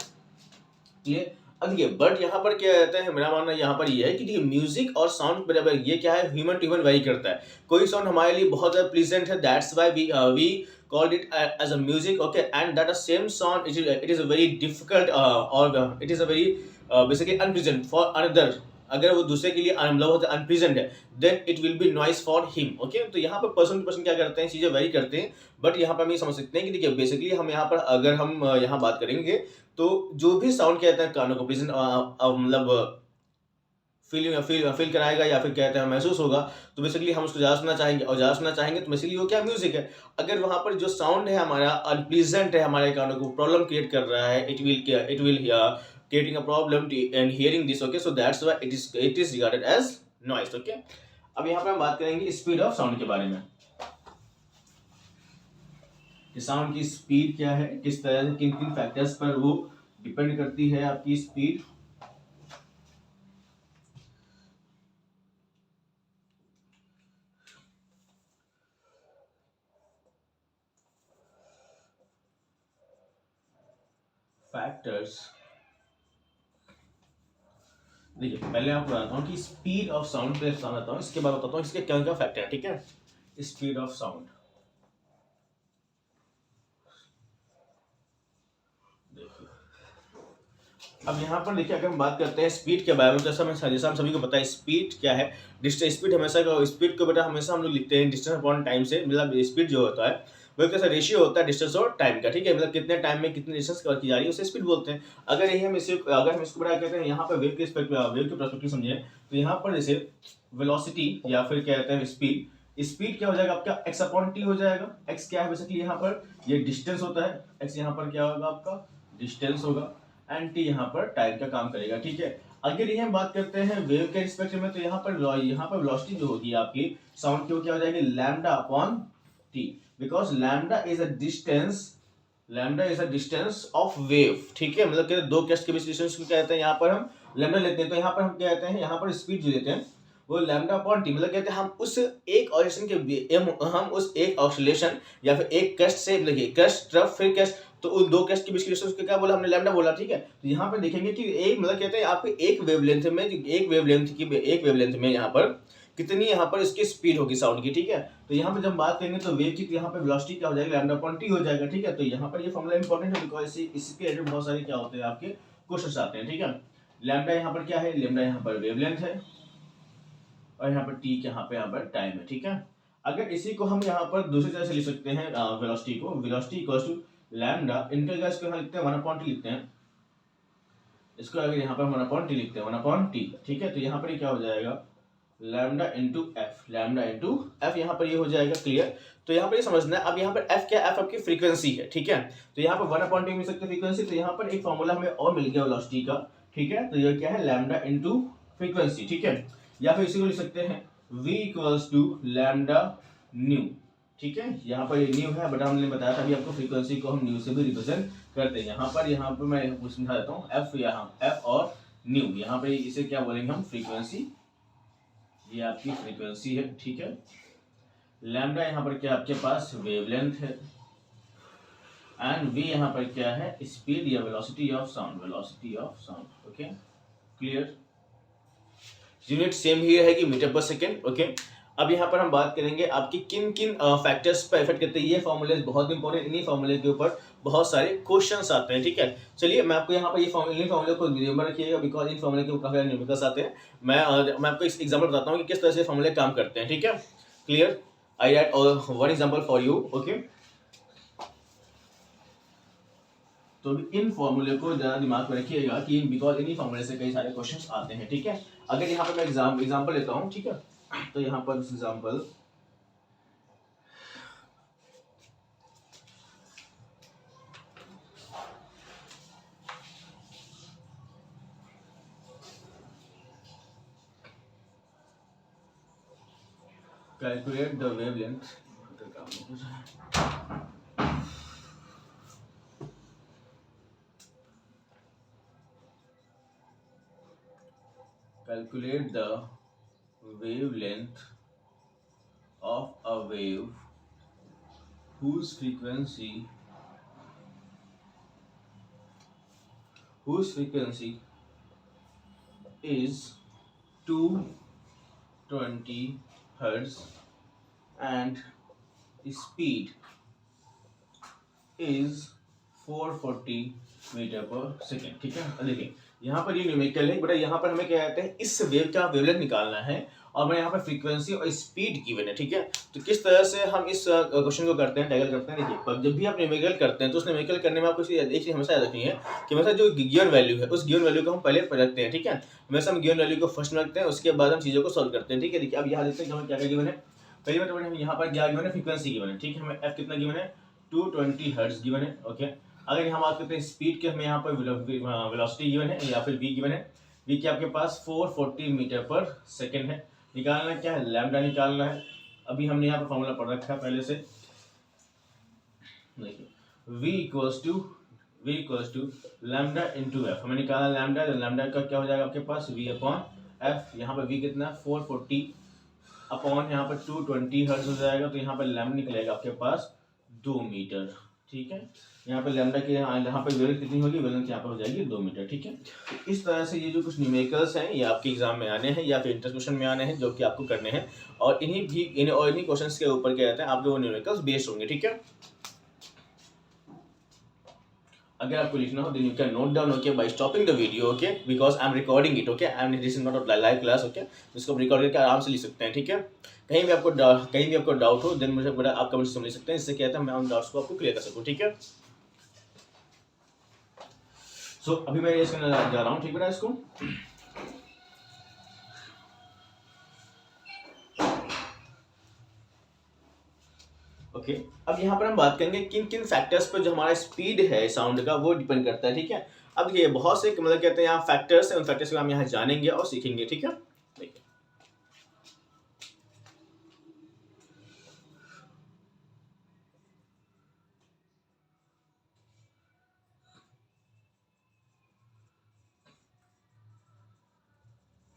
ये अब ये बट यहाँ पर क्या कहते हैं, मेरा मानना यहाँ पर ये है कि देखिए म्यूजिक और साउंड बराबर ये क्या है, ह्यूमन टू ह्यूमन वेरी करता है। कोई साउंड हमारे लिए बहुत ज्यादा प्लीजेंट है, that's why we called it as a music, okay, and that the same sound it is a very difficult or it is a very basically unpleasant for another, अगर वो दूसरे के लिए मतलब अनप्लीजेंट है then it will be noise for him, okay. तो यहाँ पर पर्सन टू पर्सन क्या करते हैं, चीजें वेरी करते हैं, बट यहाँ पर हम ये समझ सकते हैं कि देखिए बेसिकली हम यहाँ पर अगर हम यहाँ बात करेंगे तो जो भी साउंड कहते हैं कानों को प्लीजेंट मतलब फील कराएगा या फिर कहते हैं महसूस होगा, तो बेसिकली हम उसको ज़्यादा सुनना चाहेंगे और ज़्यादा सुनना चाहेंगे तो बेसिकली वो क्या म्यूजिक है। अगर वहाँ पर जो साउंड है हमारा अनप्लीजेंट है, हमारे कानों को प्रॉब्लम क्रिएट कर रहा है, it will creating a problem and hearing this, okay, so that's why it is regarded as noise, okay. अब यहाँ पर हम बात करेंगे स्पीड ऑफ साउंड के बारे में कि साउंड की स्पीड क्या है, किस तरह से किन किन फैक्टर्स पर वो डिपेंड करती है आपकी स्पीड। फैक्टर्स देखिए पहले आपको बताता हूँ कि स्पीड ऑफ साउंड पे बताता हूँ, इसके बाद बताता हूँ इसके क्या क्या फैक्टर है, ठीक है। स्पीड ऑफ साउंड, देखिए अब यहाँ पर देखिए अगर हम बात करते हैं स्पीड के बारे में, जैसा हम सभी को पता है स्पीड क्या है। डिस्टेंस, स्पीड हमेशा स्पीड को बेटा हमेशा हम लोग लिखते हैं डिस्टेंस अपॉन टाइम से, मतलब स्पीड जो होता है वो कैसा रेशियो होता है डिस्टेंस और टाइम का, ठीक है। मतलब कितने टाइम में कितनी डिस्टेंस कवर की जा रही है उसे स्पीड बोलते हैं। अगर हम इसको बड़ा कहते हैं यहाँ पर वेव के पर्सपेक्टिव समझे, तो यहाँ पर जैसे वेलोसिटी या फिर क्या कहते हैं स्पीड, स्पीड क्या हो जाएगा आपका x अपॉन टी हो जाएगा। x क्या है बेसिकली यहाँ पर ये डिस्टेंस होता है, x यहाँ पर क्या होगा आपका डिस्टेंस होगा, एंड टी यहाँ पर टाइम का काम करेगा, ठीक है। अगर ये हम बात करते हैं वेव के रिस्पेक्ट में, तो यहाँ पर वेलोसिटी जो होगी आपकी साउंड की वो क्या हो जाएगी lambda upon T, because lambda is a distance of wave, ठीक है। मतलब कि दो केस्ट के बीच डिस्टेंस को कहते हैं यहाँ पर हम लैम्डा लेते हैं, तो यहाँ पर हम क्या कहते हैं यहाँ पर स्पीड जो लेते हैं वो लैम्डा अपॉन टी, मतलब कहते हैं हम उस एक ऑसिलेशन या फिर एक केस्ट से देखिए केस्ट ट्रफ फिर केस्ट, तो उन दो केस्ट के बीच की डिस्टेंस को क्या बोला हमने लैम्डा बोला, ठीक है। तो यहाँ पे देखेंगे कि एक मतलब कहते हैं आपके एक वेवलेंथ में यहाँ पर कितनी यहाँ पर इसकी स्पीड होगी साउंड की, ठीक है। तो यहाँ पे जब बात करेंगे तो वेव की, तो यहाँ पे वेलोसिटी क्या हो जाएगा लैम्डा अपॉन टी हो जाएगा, ठीक है। तो यहाँ पर ये फॉर्मूला इंपॉर्टेंट है बिकॉज इसके रिलेटेड बहुत सारे क्या होते हैं आपके क्वेश्चंस आते हैं, ठीक है। लैम्डा यहाँ पर क्या है, लैम्डा यहाँ पर वेवलेंथ है और यहाँ पर टी यहाँ पर टाइम है, ठीक है। अगर इसी को हम यहाँ पर दूसरी तरह से लिख सकते हैं वेलोसिटी को, velocity equals to lambda into इसको यहाँ लिखते हैं 1/t लिखते हैं, इसको अगर यहाँ पर 1/t लिखते हैं 1/t, ठीक है। तो यहाँ पर क्या हो जाएगा लैम्डा इंटू एफ यहाँ पर ये हो जाएगा क्लियर। तो यहाँ पर ये समझना है, अब यहाँ पर एफ क्या है, एफ आपकी फ्रीक्वेंसी है, ठीक है। तो यहाँ पर 1/t मिल सकते फ्रीक्वेंसी, तो यहाँ पर एक फॉर्मूला हमें और मिल गया वेलोसिटी का, ठीक है। तो ये क्या है लैम्डा इंटू फ्रीक्वेंसी, ठीक है। या फिर इसी को लिख सकते हैं v equals to lambda nu, ठीक है। यहाँ पर ये न्यू है बट हमने बताया था अभी आपको फ्रीक्वेंसी को हम न्यू से भी रिप्रेजेंट करते हैं। यहाँ पर मैं समझा देता हूँ एफ, यहाँ एफ और न्यू, यहाँ पे इसे क्या बोलेंगे हम फ्रीक्वेंसी, ये आपकी फ्रीक्वेंसी है, ठीक है। लैम्डा यहाँ पर क्या आपके पास वेवलेंथ है, एंड v यहाँ पर क्या है स्पीड या velocity of sound, okay clear. Unit same ही रहेगी मीटर पर सेकेंड, ओके। अब यहाँ पर हम बात करेंगे आपकी किन किन फैक्टर्स पर इफेक्ट करते हैं, ये फॉर्मूले बहुत इंपॉर्टेंट, इन्हीं फॉर्मूले के ऊपर बहुत सारे क्वेश्चंस आते हैं, ठीक है। चलिए मैं आपको यहाँ पर ये फॉर्मूले को रिमेंबर रखिएगा बिकॉज इन फॉर्मूले के ऊपर काफी न्यूमेरिकल्स आते हैं। मैं आपको एक एग्जांपल बताता हूँ कि किस तरह से फॉर्मूले काम करते हैं, ठीक है clear. I right one example for you, okay. तो इन फॉर्मूले को ज़्यादा दिमाग में रखिएगा कि बिकॉज इन्हीं फॉर्मूले से कई सारे क्वेश्चंस आते हैं, ठीक है। अगर यहाँ पर मैं एग्जांपल लेता हूँ, ठीक है। तो यहाँ पर example calculate the wavelength, calculate the wavelength of a wave whose frequency is 220 hertz and speed is 440 metre पर सेकेंड, ठीक है। देखिए यहाँ पर ये न्यूमेरिकल है, बट यहाँ पर हमें क्या कहते हैं इस वेव का वेवलेंथ निकालना है और मैं यहाँ पर फ्रीक्वेंसी और स्पीड गिवन है, ठीक है। तो किस तरह से हम इस क्वेश्चन को करते हैं, टैकल करते हैं। देखिए जब भी आप न्यूमेरिकल करते हैं तो उस न्यूमेरिकल करने में आपको एक चीज हमेशा याद रखनी है कि हमेशा जो गिवन वैल्यू है उस गिवन वैल्यू को हम पहले रखते हैं, ठीक है। हमेशा हम गिवन वैल्यू को फर्स्ट में रखते हैं, उसके बाद हम चीज़ों को सॉल्व करते हैं, ठीक है। देखिए अब यहाँ देखते हैं हमें क्या क्या गिवन है। पहली बात हमें यहाँ पर क्या गिवन है फ्रीक्वेंसी गिवन है, ठीक है। हमें एफ कितना गिवन है 220 हर्ट्ज गिवन है, ओके। अगर यहाँ बात करते हैं स्पीड के, हमें यहाँ पर वेलोसिटी गिवन है या फिर v गिवन है। v के आपके पास 440 मीटर पर सेकेंड है। निकालना क्या है लैम्डा निकालना है। अभी हमने यहाँ पर फॉर्मूला पढ़ रखा है पहले से, देखिए v equals to lambda into F. हमें निकालना लैम्डा, तो लैम्डा का क्या हो जाएगा आपके पास v अपॉन एफ। यहाँ पर v कितना 440 अपॉन यहाँ पर 220 हर्ट्ज हो जाएगा, तो यहाँ पर लैम्डा निकलेगा आपके पास 2 मीटर, ठीक है। यहाँ पे लैम्डा की यहाँ पे वेवलेंथ कितनी होगी, वेवलेंथ यहाँ पर हो जाएगी 2 मीटर। ठीक है। तो इस तरह से ये जो कुछ न्यूमेरिकल्स हैं ये आपके एग्जाम में आने हैं या फिर इंटर क्वेश्चन में आने हैं जो कि आपको करने हैं, और इन्हीं क्वेश्चंस के ऊपर क्या कहते हैं आपके वो न्यूमेरिकल्स बेस्ड होंगे। ठीक है। अगर आपको लिखना हो then you can note down okay by stopping the video okay, because I am recording it okay, I am this is not a live class okay. इसको रिकॉर्ड करके आराम से लिख सकते हैं। ठीक है। कहीं भी आपको डाउट हो देन मुझे बड़ा आप कमेंट से लिख सकते हैं, इससे क्या है मैं उन डाउट्स को आपको क्लियर कर सकूँ। ठीक है। सो अभी मैं रेस करने जा रहा हूँ। ठीक है इसको ओके। अब यहाँ पर हम बात करेंगे किन किन फैक्टर्स पर जो हमारा स्पीड है साउंड का वो डिपेंड करता है। ठीक है। अब देखिए बहुत से मतलब कहते हैं यहाँ फैक्टर्स हैं, उन फैक्टर्स को हम यहाँ जानेंगे और सीखेंगे। ठीक है। देखिए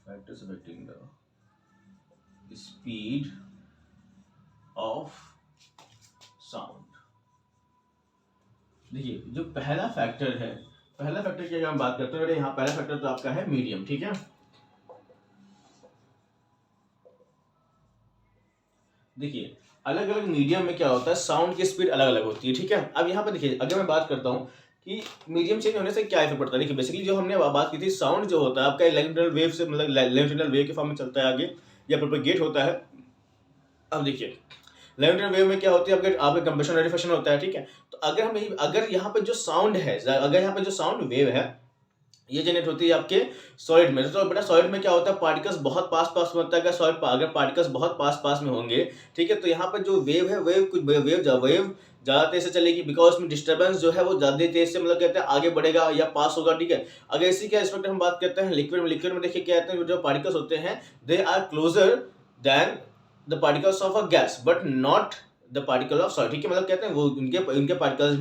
factors affecting the speed of sound. देखिए जो पहला फैक्टर है, पहला फैक्टर की अगर हम बात करते हैं, यहाँ पहला फैक्टर तो आपका है मीडियम। ठीक है। देखिए अलग अलग मीडियम में क्या होता है साउंड की स्पीड अलग अलग होती है। ठीक है। अब यहाँ पर देखिए अगर मैं बात करता हूँ कि मीडियम चेंज होने से क्या इफेक्ट पड़ता है, देखिए बेसिकली जो हमने बात की थी साउंड जो होता है आपका लॉन्गिट्यूडनल वेव से मतलब लॉन्गिट्यूडनल वेव के फॉर्म में चलता है आगे या प्रोपेगेट होता है। अब देखिए लॉन्गिट्यूडनल वेव में क्या होती है आपके कंप्रेशन और डिफ्यूजन होता है। ठीक है। तो अगर यहाँ पे जो साउंड है, अगर यहाँ पे जो साउंड वेव है ये जनरेट होती है आपके सॉलिड में, तो बेटा सॉलिड में क्या होता है पार्टिकल्स बहुत पास में होता है। अगर पार्टिकल्स बहुत पास में होंगे ठीक है, तो यहाँ पर जो वेव है वेव ज़्यादा तेज से चलेगी, बिकॉज में डिस्टर्बेंस जो है वो ज़्यादा तेज से मतलब कहते हैं आगे बढ़ेगा या पास होगा। ठीक है। अगर इसी के एस्पेक्ट हम बात करते हैं लिक्विड में देखिए क्या कहते हैं जो पार्टिकल्स होते हैं they are closer than the particles of a gas but not the particle of solid. ठीक है। मतलब कहते हैं वो उनके पार्टिकल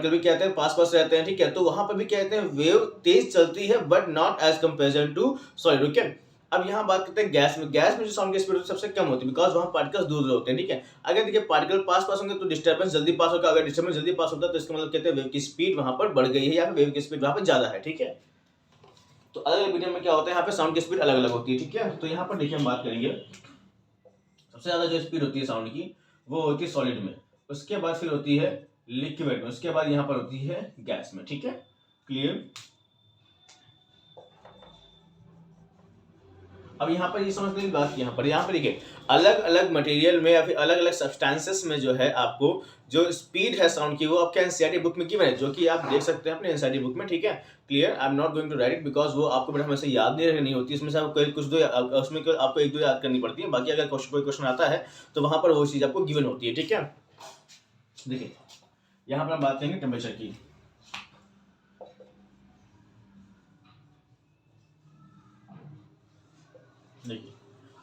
भी कहते हैं पास रहते हैं। ठीक है। तो वहां पर भी कहते हैं वेव तेज चलती है but not as comparison to solid. Okay. अब यहाँ बात करते हैं गैस में जो साउंड की स्पीड सबसे कम होती है बिकॉज वहाँ पार्टिकल्स दूर होते हैं। ठीक है। अगर देखिए पार्टिकल पास होंगे तो डिस्टर्बेंस जल्दी पास होगा, अगर डिस्टर्बेंस जल्दी पास होता है तो इसका मतलब कहते हैं वेव की स्पीड वहां पर बढ़ गई है या फिर वेव की स्पीड वहां पर ज्यादा है। ठीक है। तो अलग अलग मीडियम में क्या होता है यहाँ पे साउंड की स्पीड अलग अलग होती है। ठीक है। तो यहाँ पर देखिए हम बात करेंगे सबसे ज्यादा जो स्पीड होती है साउंड की वो होती है सॉलिड में, उसके बाद फिर होती है लिक्विड में, उसके बाद यहाँ पर होती है गैस में। ठीक है। क्लियर। अब यहाँ पर ये समझने की बात यहाँ पर देखिए अलग अलग मटेरियल में या फिर अलग अलग सब्सटेंसेस में जो है आपको जो स्पीड है साउंड की वो आपके एनसीईआरटी बुक में गिवन है, जो कि आप देख सकते हैं अपने एनसीईआरटी बुक में। ठीक है। Clear. I am not going to write it because वो आपको बड़ा हमेशा याद नहीं होती, इसमें से आपको उसमें आपको एक दो याद करनी पड़ती है, बाकी अगर कोई क्वेश्चन आता है तो वहां पर वो चीज आपको गिवन होती है। ठीक है। देखिए यहाँ पर हम बात करेंगे टेम्परेचर की। देखिए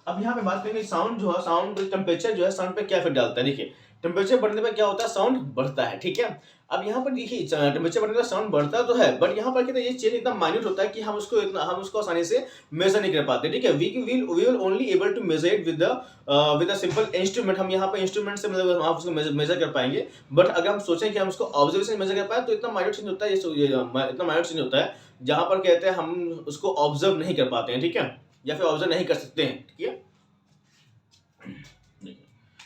अब यहाँ पे बात करेंगे साउंड टेम्परेचर जो है साउंड पे क्या इफेक्ट डालता है। देखिए टेम्परेचर बढ़ने पर क्या होता है साउंड बढ़ता है। ठीक है। अब यहाँ पर देखिए टेम्परेचर बढ़ने पर साउंड बढ़ता तो है बट यहाँ पर ये चेंज इतना माइन्यूट होता है कि हम उसको आसानी से मेजर नहीं कर पाते। ठीक है। We will only able to measure it with a simple instrument. हम यहाँ पर इंस्ट्रूमेंट से मतलब आप उसको मेजर कर पाएंगे, बट अगर हम सोचें कि हम उसको ऑब्जर्वेशन मेजर कर पाए तो इतना माइन्यूट चेंज होता है, इतना माइन्यूट चेंज होता है जहाँ पर कहते हैं हम उसको ऑब्जर्व नहीं कर पाते हैं। ठीक है। या फिर ऑब्जर्व नहीं कर सकते हैं। ठीक है।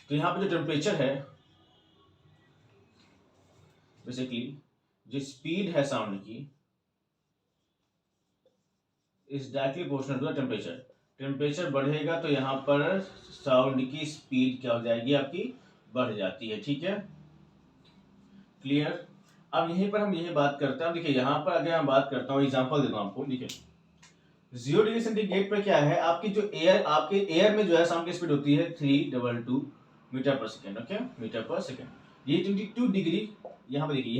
तो यहाँ पे जो टेम्परेचर है बेसिकली जो स्पीड है साउंड की is directly proportional to the temperature. Temperature बढ़ेगा तो यहाँ पर साउंड की स्पीड क्या हो जाएगी आपकी बढ़ जाती है। ठीक है। क्लियर। अब यहीं पर हम यही बात करते हैं। देखिए यहाँ पर अगर मैं बात करता हूँ एग्जांपल देता हूँ आपको। देखिए 0 डिग्री सेंटीग्रेड पर क्या है आपकी जो आपके एयर में जो है साउंड की स्पीड होती है 322 मीटर पर सेकेंड। ओके मीटर पर सेकेंड। ये 22 डिग्री यहाँ पे देखिए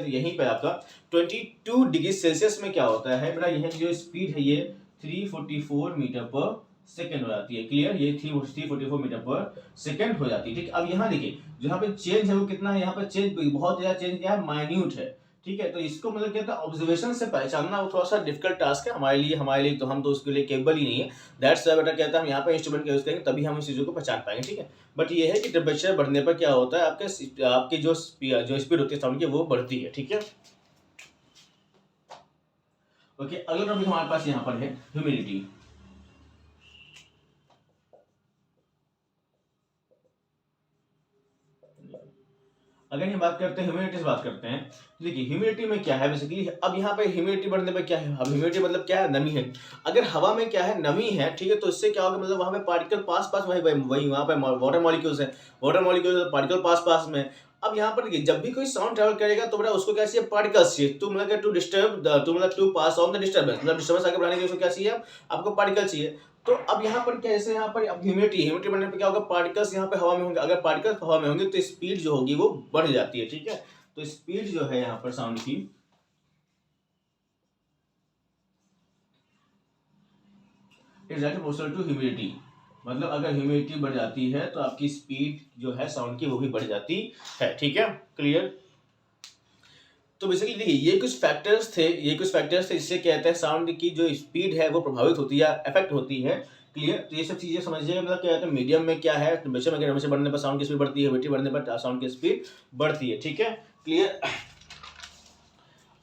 यहीं पर आपका 22 डिग्री सेल्सियस में क्या होता है बेटा यह जो स्पीड है ये 344 मीटर पर सेकेंड हो जाती है। क्लियर। ये 344 मीटर पर सेकेंड हो जाती है। ठीक। अब यहाँ देखिए जो यहाँ पे चेंज है वो कितना है, यहाँ पे चेंज बहुत ज्यादा चेंज क्या है माइन्यूट है। ठीक है। तो इसको मतलब क्या था, ऑब्जर्वेशन से पहचानना वो थोड़ा सा डिफिकल्ट टास्क है हमारे लिए तो हम तो उसके लिए केपेबल ही नहीं है। दैट्स वाई बेटा कहता है हम यहाँ पे इंस्ट्रूमेंट का यूज करेंगे तभी हम इस चीज़ों को पहचान पाएंगे, ठीक है। बट ये है कि टेम्परेचर बढ़ने पर क्या होता है, आपकी जो स्पीड होती है साउंड की वो बढ़ती है, ठीक है। ओके, अगला टॉपिक हमारे पास यहाँ पर है ह्यूमिडिटी। अगर ये बात करते हैं ह्यूमिडिटी से बात करते हैं, तो देखिए ह्यूमिडिटी में क्या है बेसिकली, अब यहाँ पे ह्यूमिडिटी बढ़ने पे क्या है, अब ह्यूमिडिटी मतलब क्या है, नमी है। अगर हवा में क्या है, नमी है, ठीक है, तो इससे क्या होगा, मतलब वहाँ पे पार्टिकल पास पास वही वही वहाँ पे वाटर मॉलिक्यूल्स है, वाटर मॉलिक्यूल्स पार्टिकल पास पास में। अब यहाँ पर देखिए जब भी कोई साउंड ट्रेवल करेगा तो बेटा उसको क्या चाहिए, पार्टिकल्स चाहिए। तो मतलब टू डिस्टर्ब टू मतलब to pass on the disturbance, मतलब डिस्टर्बेंस आगे बढ़ाने के लिए उसको क्या चाहिए, आपको पार्टिकल चाहिए। तो अब यहाँ पर कैसे, यहाँ पर अब ह्यूमिडिटी बढ़ने पे क्या होगा, पार्टिकल्स यहाँ पे हवा में होंगे, अगर पार्टिकल्स हवा में होंगे तो स्पीड जो होगी वो बढ़ जाती है, ठीक है। तो स्पीड जो है यहाँ पर साउंड की is directly proportional to humidity, मतलब अगर ह्यूमिडिटी बढ़ जाती है तो आपकी स्पीड जो है साउंड की वो भी बढ़ जाती है, ठीक है, क्लियर। तो बेसिकली देखिए ये कुछ फैक्टर्स थे जिससे कहते हैं साउंड की जो स्पीड है वो प्रभावित होती है, अफेक्ट होती है, क्लियर। तो ये सब चीजें समझिए, मतलब क्या कहते हैं मीडियम में क्या है, टेम्परेचर बढ़ने पर साउंड की स्पीड बढ़ती है, ह्यूमिडिटी बढ़ने पर साउंड की स्पीड बढ़ती है, ठीक है, क्लियर।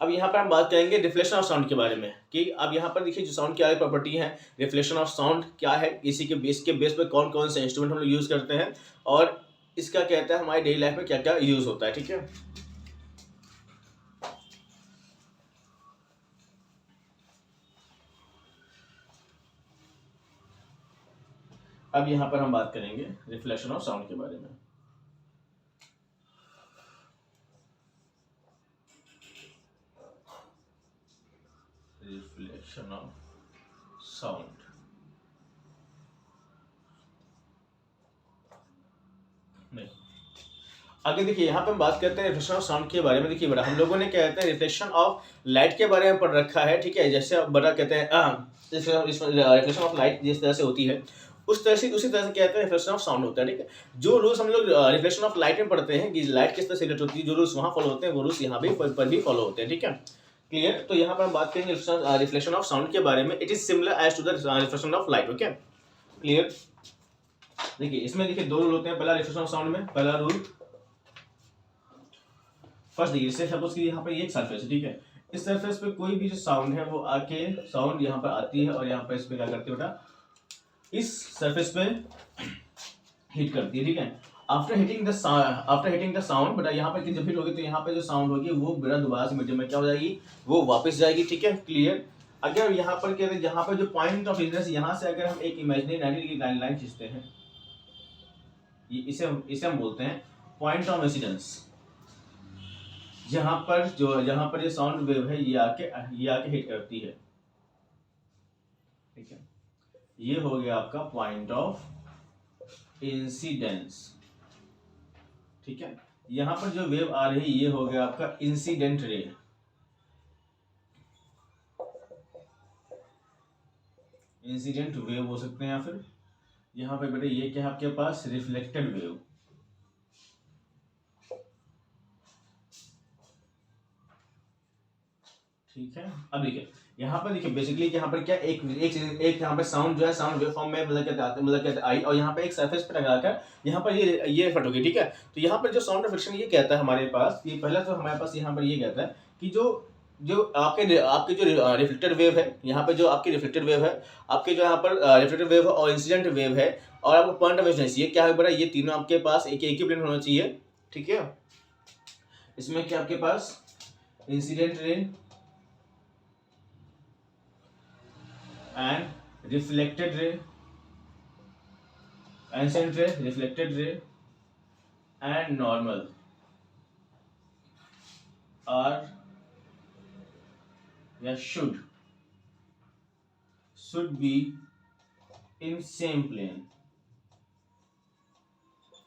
अब यहाँ पर हम बात करेंगे रिफ्लेक्शन ऑफ साउंड के बारे में, कि अब यहाँ पर देखिए जो साउंड की प्रॉपर्टी है, रिफ्लेक्शन ऑफ साउंड क्या है, इसी के बेस पे कौन कौन से इंस्ट्रूमेंट हम लोग यूज करते हैं और इसका कहता है हमारी डेली लाइफ में क्या क्या यूज होता है, ठीक है। अब यहाँ पर हम बात करेंगे रिफ्लेक्शन ऑफ साउंड के बारे में। रिफ्लेक्शन ऑफ साउंड, नहीं, आगे देखिए यहाँ पे हम बात करते हैं रिफ्लेक्शन ऑफ साउंड के बारे में। देखिए बड़ा हम लोगों ने क्या कहते हैं रिफ्लेक्शन ऑफ लाइट के बारे में पढ़ रखा है, ठीक है। जैसे बड़ा कहते हैं रिफ्लेक्शन ऑफ लाइट जिस तरह से होती है उस तरह से, उसी तरह से क्या कहते हैं रिफ्लेक्शन ऑफ साउंड होता है, ठीक है। जो रूल्स हम लोग रिफ्लेक्शन ऑफ लाइट में पढ़ते हैं कि लाइट किस तरह से रिफ्लेक्ट होती है, जो रूल्स वहाँ फॉलो होते हैं वो रूल्स यहाँ पर भी फॉलो होते हैं, ठीक है, क्लियर। तो यहाँ पर हम बात करेंगे रिफ्लेक्शन ऑफ साउंड के बारे में। It is similar as to the reflection of light, okay, clear. देखिए इसमें देखिए दो रूल होते हैं, पहला रिफ्लेक्शन ऑफ साउंड में पहला रूल, फर्स्ट देखिए इससे सपोज कि यहाँ पर ये एक सरफेस है, ठीक है। इस सरफेस पे कोई भी जो साउंड है वो आके साउंड यहाँ पर आती है और यहाँ पर इस पे क्या करती है बेटा, इस सरफेस पे हिट करती है, ठीक है। आफ्टर हिटिंग द साउंड बेटा यहाँ पर जब हिट होगी तो यहाँ पे जो साउंड होगी वो बेटा दोबारा से मीडियम में क्या हो जाएगी, वो वापस जाएगी, ठीक है, क्लियर। अगर यहाँ पर क्या है, यहाँ पर जो पॉइंट ऑफ इंसिडेंस, यहाँ से अगर हम एक इमेजिनरी 90 डिग्री लाइन खींचते हैं, इसे हम बोलते हैं पॉइंट ऑफ इंसिडेंस। जहां पर ये साउंड वेव है ये आके हिट करती है, ठीक है। ये हो गया आपका पॉइंट ऑफ इंसिडेंस, ठीक है। यहां पर जो वेव आ रही है ये हो गया आपका इंसिडेंट रे, इंसिडेंट वेव हो सकते हैं, या फिर यहाँ पे बेटे ये क्या है आपके पास, रिफ्लेक्टेड वेव, ठीक है। अब देखिए यहाँ पर देखिए बेसिकली यहाँ पर क्या एक यहाँ पे साउंड जो है साउंड वेव फॉर्म में मतलब आई, और यहाँ पे एक सरफेस पे लगाकर यहाँ पर ये इफेक्ट होगी, ठीक है। तो यहाँ पर जो साउंड रिफ्लेक्शन ये कहता है हमारे पास, ये पहला तो हमारे पास यहाँ पर ये कहता है कि जो जो आपके जो रिफ्लेक्टेड वेव है, यहाँ पे जो आपकी रिफ्लेक्टेड वेव है, आपके जो यहाँ पर रिफ्लेक्टेड वेव है और इंसिडेंट वेव है और आपको पॉइंट ऑफ इंसिडेंस, ये क्या है बड़ा, ये तीनों आपके पास एक ही प्लेन होना चाहिए, ठीक है। इसमें क्या आपके पास incident ray and reflected ray, incident ray, reflected ray and normal are या should be in same plane,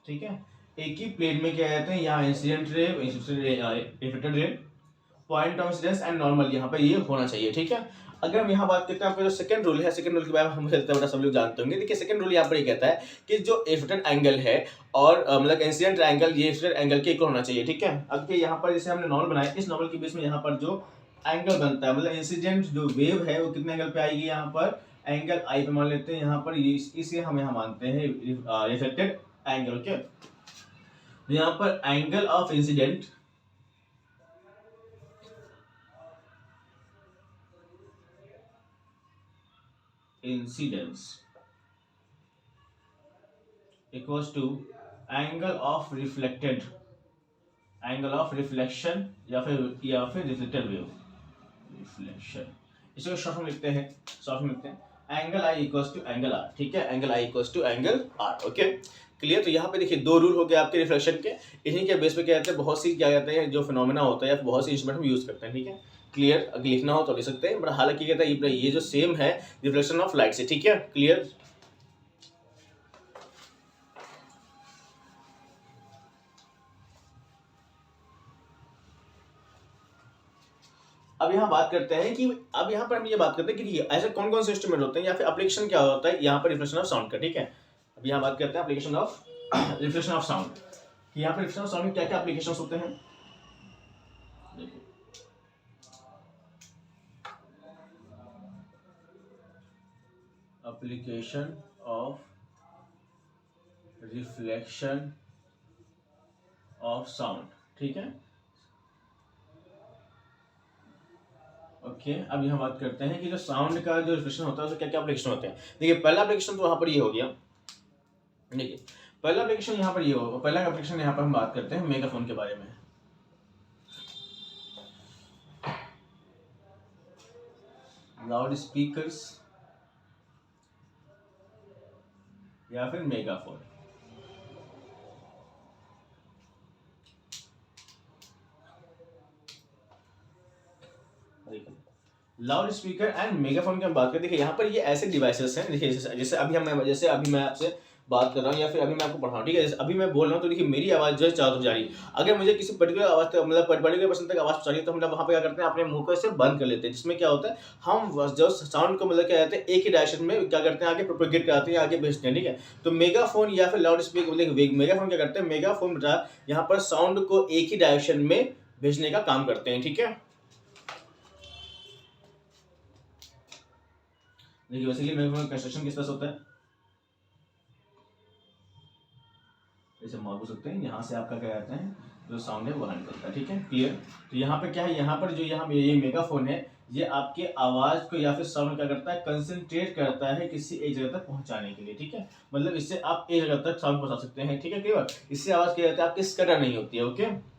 ठीक है। एक ही प्लेन में क्या कहते हैं, यहाँ incident ray, reflected ray, point of incidence and normal यहाँ पे ये होना चाहिए, ठीक है। अगर हम यहाँ बात करते हैं आपका जो सेकंड रूल है, सेकंड रूल के बारे में हम चलते हैं, सब लोग जानते होंगे। देखिए सेकंड रूल यहाँ पर ये कहता है कि जो इंसिडेंट एंगल है और मतलब इंसिडेंट एंगल ये इंसिडेंट एंगल के इक्वल होना चाहिए, ठीक है। अब देखिए यहाँ पर जैसे हमने नॉर्मल बनाया, इस नॉर्मल के बेस में यहाँ पर जो एंगल बनता है, मतलब इंसिडेंट जो वेव है वो कितने एंगल पे आएगी, यहाँ पर एंगल आई पे मान लेते हैं, यहाँ पर इसे हम यहाँ मानते हैं रिफ्लेक्टेड एंगल, ओके। तो यहाँ पर angle of incident incidence equals to angle of reflected, angle of reflection या फिर रिफ्लेक्टेड वेव, रिफ्लेक्शन। इसको शॉर्ट में लिखते हैं, angle I equals to angle R, ठीक है। Angle I equals to angle R, okay clear. तो यहाँ पे देखिए दो रूल हो गए आपके रिफ्लेक्शन के, इन्हीं के बेस पे क्या कहते हैं, बहुत सी क्या कहते हैं जो फिनोमेना होता है या बहुत सी इंस्ट्रूमेंट हम यूज करते हैं, ठीक है क्लियर। अगर लिखना हो तो लिख सकते हैं, बट हालांकि कहता है ये जो सेम है रिफ्लेक्शन ऑफ लाइट से, ठीक है क्लियर। अब यहाँ बात करते हैं कि अब यहाँ पर हम ये बात करते हैं कि ऐसे कौन कौन से इंस्ट्रूमेंट होते हैं या फिर एप्लीकेशन क्या होता है यहाँ पर रिफ्लेक्शन ऑफ साउंड का, ठीक है। अब यहाँ बात करते हैं application of reflection of sound, यहाँ पर रिफ्लेक्शन ऑफ साउंड में क्या क्या एप्लीकेशंस होते हैं। Application of reflection of sound, ठीक है ओके। अब यहाँ बात करते हैं कि जो साउंड का जो रिफ्लेक्शन होता है उसके क्या क्या एप्लीकेशन होते हैं। देखिए पहला एप्लीकेशन तो वहाँ पर ये हो गया, देखिए पहला एप्लीकेशन यहाँ पर ये होगा, पहला एप्लीकेशन यहाँ पर हम बात करते हैं मेगाफोन के बारे में, लाउड स्पीकर्स या फिर megaphone. Loud speaker and megaphone की हम बात करें, देखिए यहाँ पर ये ऐसे डिवाइसेस हैं, देखिए जैसे अभी मैं आपसे बात कर रहा हूँ या फिर अभी मैं आपको पढ़ रहा हूँ, ठीक है। जैसे अभी मैं बोल रहा हूँ तो देखिए मेरी आवाज़ जो है चारों तरफ जा रही है। अगर मुझे किसी पर्टिकुलर आवाज़ तक मतलब पर्टिकुलर पर्सन तक आवाज़ पहुँचानी है तो हम लोग वहाँ पे क्या करते हैं, अपने मुंह को ऐसे बंद कर लेते हैं, जिसमें क्या होता है हम जो साउंड को मतलब क्या कहते हैं एक ही डायरेक्शन में क्या करते हैं आगे प्रोपेगेट कराते हैं, आगे भेजते हैं, ठीक है। तो मेगाफोन या फिर लाउड स्पीकर मतलब मेगाफोन क्या करते हैं, मेगाफोन बेटा यहाँ पर साउंड को एक ही डायरेक्शन में भेजने का काम करते हैं, ठीक है। देखिए बेसिकली मेगाफोन कंस्ट्रक्शन किस तरह से होता है, जैसे हम बोल सकते हैं यहाँ से आपका क्या कहते हैं जो साउंड है वो बाहर निकलता है, ठीक है क्लियर। तो यहाँ पे क्या है, यहाँ पर जो यहाँ ये मेगाफोन है ये आपके आवाज़ को या फिर साउंड क्या करता है, कंसंट्रेट करता है किसी एक जगह तक पहुँचाने के लिए, ठीक है। मतलब इससे आप एक जगह तक साउंड पहुँचा सकते हैं, ठीक है क्लियर। इससे आवाज़ क्या कहता है आपकी स्कैटर नहीं होती है, ओके।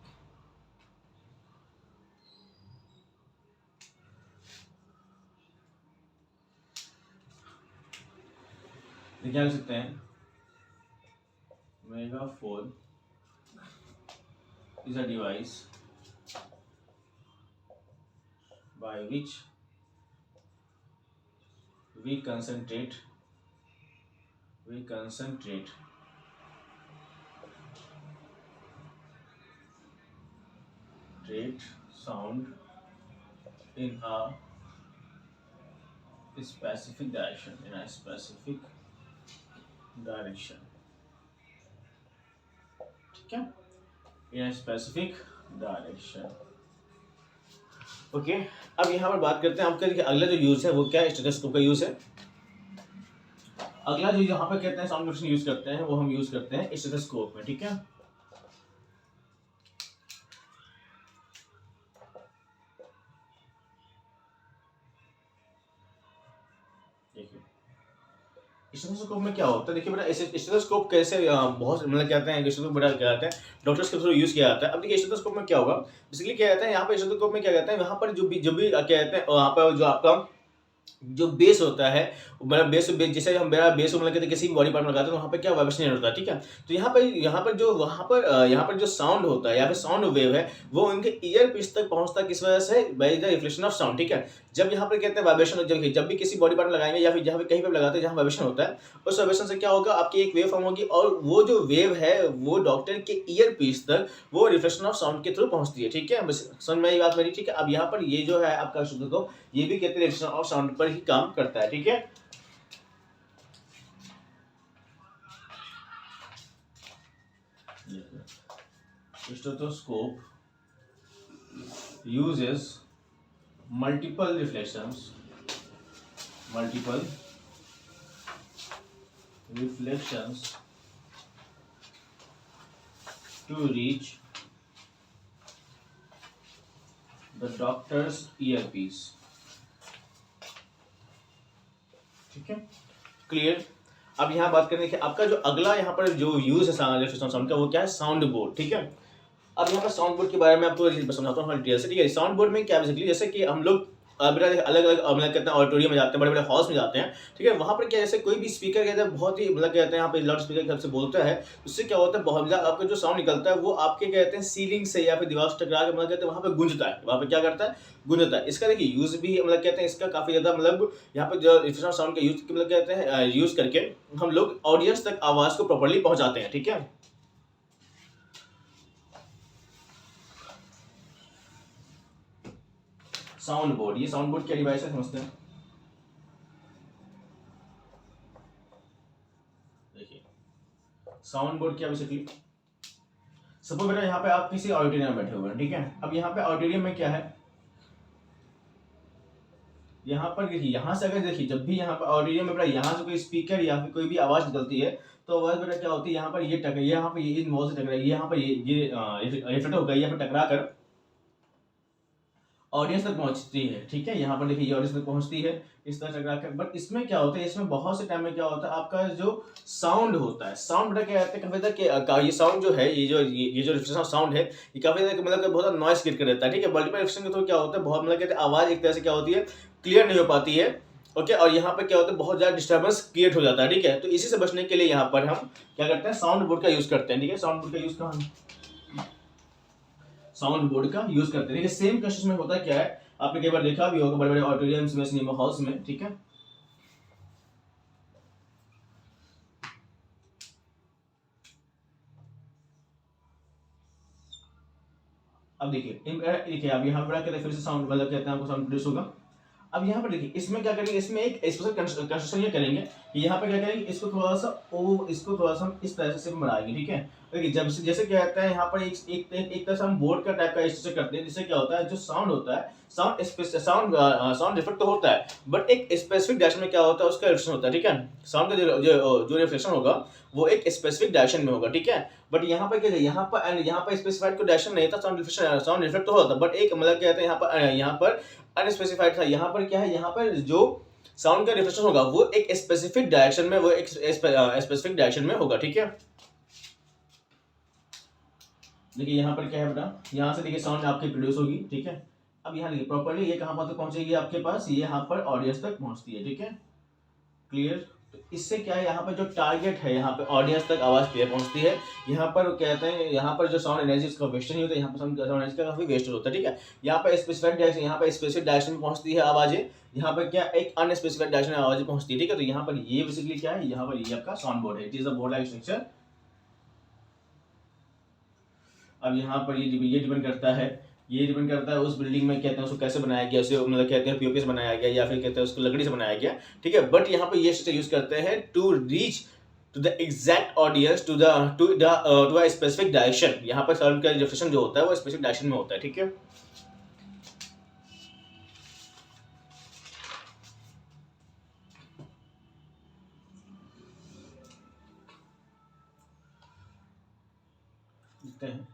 क्या लिख सकते हैं, megaphone is a device by which we concentrate sound in a specific direction, ठीक है, in a specific direction, okay. अब यहाँ पर बात करते हैं आपका, देखिए अगला जो यूज है वो क्या है, स्टेथोस्कोप का यूज है। अगला जो यहाँ पर कहते हैं साउंड रिफ्लेक्शन यूज करते हैं वो हम यूज करते हैं स्टेथोस्कोप में, ठीक है। स्टेथोस्कोप में क्या होता है, देखिए बेटा स्टेथोस्कोप कैसे बहुत मतलब कहते हैं स्टेथोस्कोप बेटा क्या कहते हैं डॉक्टर्स के थ्रू यूज किया जाता है। अब देखिए स्टेथोस्कोप में क्या होगा, बेसिकली क्या कहते हैं यहाँ पर स्टेथोस्कोप में क्या कहते हैं, यहाँ पर जो भी क्या कहते हैं वहाँ पर जो आपका जो बेस होता है, मतलब बेस जैसे हम मेरा बेस मतलब कहते हैं किसी भी बॉडी पार्ट में लगाते हैं तो वहाँ पे क्या वाइब्रेशन होता है, ठीक है। तो यहाँ पर जो वहाँ पर यहाँ पर जो साउंड होता है, यहाँ पे साउंड वेव है, वो उनके ईयर पिच तक पहुँचता है, किस वजह से, by the reflection of sound, ठीक है। जब यहाँ पर कहते हैं वाइब्रेशन, जब भी किसी बॉडी पार्ट में लगाएंगे या फिर जहाँ पे कहीं पे लगाते हैं जहाँ वाइब्रेशन होता है, उस वाइब्रेशन से क्या होगा, आपकी एक वेव फॉर्म होगी, और वो जो वेव है वो डॉक्टर के ईयर पिच तक वो रिफ्लेक्शन ऑफ साउंड के थ्रू पहुँचती है, ठीक है। बस समझ में आई बात मेरी, ठीक है। अब यहाँ पर ये जो है आपका शुद्ध को, ये भी कहते हैं रिफ्लेक्शन ऑफ साउंड पर ही काम करता है, ठीक है। Stethoscope uses multiple reflections to reach the doctor's earpiece, ठीक है, क्लियर। अब यहाँ बात करें कि आपका जो अगला यहाँ पर जो यूज है साउंड का, वो क्या है, साउंड बोर्ड, ठीक है। अब यहाँ पर साउंड बोर्ड के बारे में आपको समझाता हूँ डिटेल से, ठीक है। साउंड बोर्ड में क्या बेसिकली, जैसे कि हम लोग अलग अलग मतलब कहते हैं ऑडिटोरियम में जाते हैं, बड़े बड़े हॉल्स में जाते हैं, ठीक है। वहाँ पर क्या, जैसे कोई भी स्पीकर कहते हैं बहुत ही मतलब कहते हैं यहाँ पे लाउड स्पीकर के हिसाब से बोलता है, उससे क्या होता है, बहुत ज़्यादा आपका जो साउंड निकलता है वो आपके कहते हैं सीलिंग से या फिर दीवार से टकरा के मतलब कहते हैं वहाँ पे गूंजता है, वहाँ पे क्या करता है, गूंजता है। इसका देखिए यूज भी मतलब कहते हैं इसका काफ़ी ज़्यादा, मतलब यहाँ पे जो रिफ्लेक्शन साउंड का यूज मतलब कहते हैं यूज करके हम लोग ऑडियंस तक आवाज़ को प्रॉपरली पहुँचाते हैं, ठीक है। साउंड बोर्ड, ये साउंड बोर्ड क्या डिवाइस है समझते हैं। देखिए साउंड बोर्ड क्या बेसिकली, सपोज बेटा यहाँ पे आप किसी ऑडिटोरियम में बैठे हुए हैं, ठीक है। अब यहाँ पे ऑडिटोरियम में क्या है, यहाँ पर देखिए, यहाँ से अगर देखिए जब भी यहाँ पर ऑडिटोरियम में बेटा यहाँ से कोई स्पीकर या फिर कोई भी आवाज निकलती है, तो आवाज बेटा क्या होती है, यहाँ पर ये टक यहाँ पर ये इन वॉल से टकरा, यहाँ पर ये रिफ्लेक्ट होगा या फिर टकरा कर ऑडियंस तक पहुंचती है, ठीक है। यहाँ पर देखिए ये ऑडियंस तक पहुंचती है इस तरह टकरा कर। बट इसमें क्या होता है, इसमें बहुत से टाइम में क्या होता है, आपका जो साउंड होता है, साउंड बेटा क्या कहते हैं, काफी ये साउंड जो है, ये जो रिफ्लेक्शन ऑफ साउंड है, ये काफी मतलब बहुत नॉइस क्रिएट कर देता है, ठीक है। मल्टीपल रिफ्लेक्शन के थ्रू क्या होता है, बहुत मतलब कहते हैं आवाज एक तरह से क्या होती है, क्लियर नहीं हो पाती है, ओके। और यहाँ पर क्या होता है, बहुत ज्यादा डिस्टर्बेंस क्रिएट हो जाता है, ठीक है। तो इसी से बचने के लिए यहाँ पर हम क्या करते हैं, साउंड बोर्ड का यूज करते हैं, ठीक है। साउंड बोर्ड का यूज कहाँ, साउंड बोर्ड का यूज करते हैं, देखिए सेम केसेस में होता क्या है, आपने कई बार देखा भी होगा बड़े बड़े ऑडिटोरियम्स में, सिनेमा हॉल्स में, ठीक है। अब देखिए अब यहाँ पर क्या फिर से साउंड मतलब कहते हैं आपको साउंड प्रोड्यूस होगा। अब यहाँ पर देखिए इसमें क्या करेंगे, इसमें एक स्पेशल कंस्ट्रक्शन ये करेंगे कि यहाँ पे क्या करेंगे, इसको थोड़ा सा हम इस तरह से बढ़ाएंगे, ठीक है। देखिए जब जैसे क्या कहता है, यहाँ पर एक तरह से हम बोर्ड का टाइप का स्ट्रक्चर करते हैं, जिससे क्या होता है, जो साउंड होता है, साउंड रिफ्लेक्ट तो होता है, बट एक स्पेसिफिक डायरेक्शन में क्या होता है, उसका रिफ्लेक्शन होता है, ठीक है। साउंड का जो रिफ्लेक्शन होगा वो एक स्पेसिफिक डायरेक्शन में होगा, ठीक है। बट यहाँ पर क्या है, यहाँ पर स्पेसिफाइड कोई डायरेक्शन नहीं था, साउंड रिफ्लेक्ट तो होता, बट एक मतलब क्या कहते हैं यहाँ पर अनस्पेसिफाइड था। यहाँ पर क्या है, यहाँ पर जो साउंड का रिफ्लेक्शन होगा वो एक स्पेसिफिक डायरेक्शन में, वो एक स्पेसिफिक डायरेक्शन में होगा, ठीक है। देखिए यहाँ पर क्या है बेटा, यहाँ से देखिए साउंड आपकी प्रोड्यूस होगी, ठीक है। अब यहाँ देखिए प्रॉपर्ली ये कहाँ पर तक पहुंचेगी आपके पास, ये यहाँ पर ऑडियंस तक पहुंचती है, ठीक है, क्लियर। तो इससे क्या है, यहाँ पर जो टारगेट है, यहाँ पे ऑडियंस तक आवाज क्लियर पहुंचती है। यहाँ पर कहते हैं, यहाँ पर जो साउंड एनर्जी उसका वेस्ट नहीं होता, यहाँ पर साउंड एनर्जी का काफी वेस्ट होता है, ठीक है। यहाँ पर स्पेसिफाइड डायरेक्शन, यहाँ पर स्पेसिफिक डायरेक्शन में पहुंचती है आवाजें, यहाँ पर क्या एक अनस्पेसिफाइड डायरेक्शन में आवाजें पहुंचती है, ठीक है। तो यहाँ पर ये बेसिकली क्या है, यहाँ पर ये आपका साउंड बोर्ड है, it is a board like structure. अब यहाँ पर ये डिपेंड करता है, ये डिपेंड करता है उस बिल्डिंग में कहते हैं उसको कैसे बनाया गया, उसे मतलब कहते हैं पीओपी से बनाया गया या फिर कहते हैं उसको लकड़ी से बनाया गया, ठीक है। बट यहाँ पर ये स्ट्रक्चर यूज करते हैं to reach to the exact audience to the specific direction. यहाँ पर साउंड का रिफ्लेक्शन जो होता है वो स्पेसिफिक डायरेक्शन में होता है, ठीक है। देखते हैं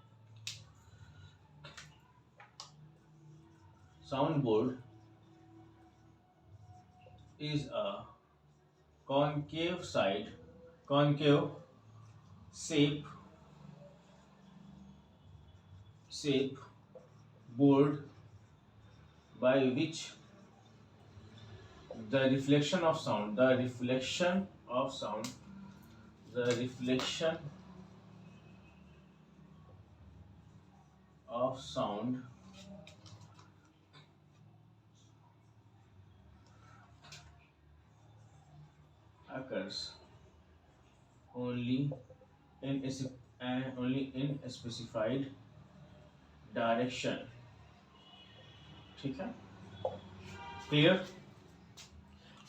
sound board is a concave shape board by which the reflection of sound, the reflection of sound, the reflection of sound occurs only only in a specified direction. ठीक है, क्लियर।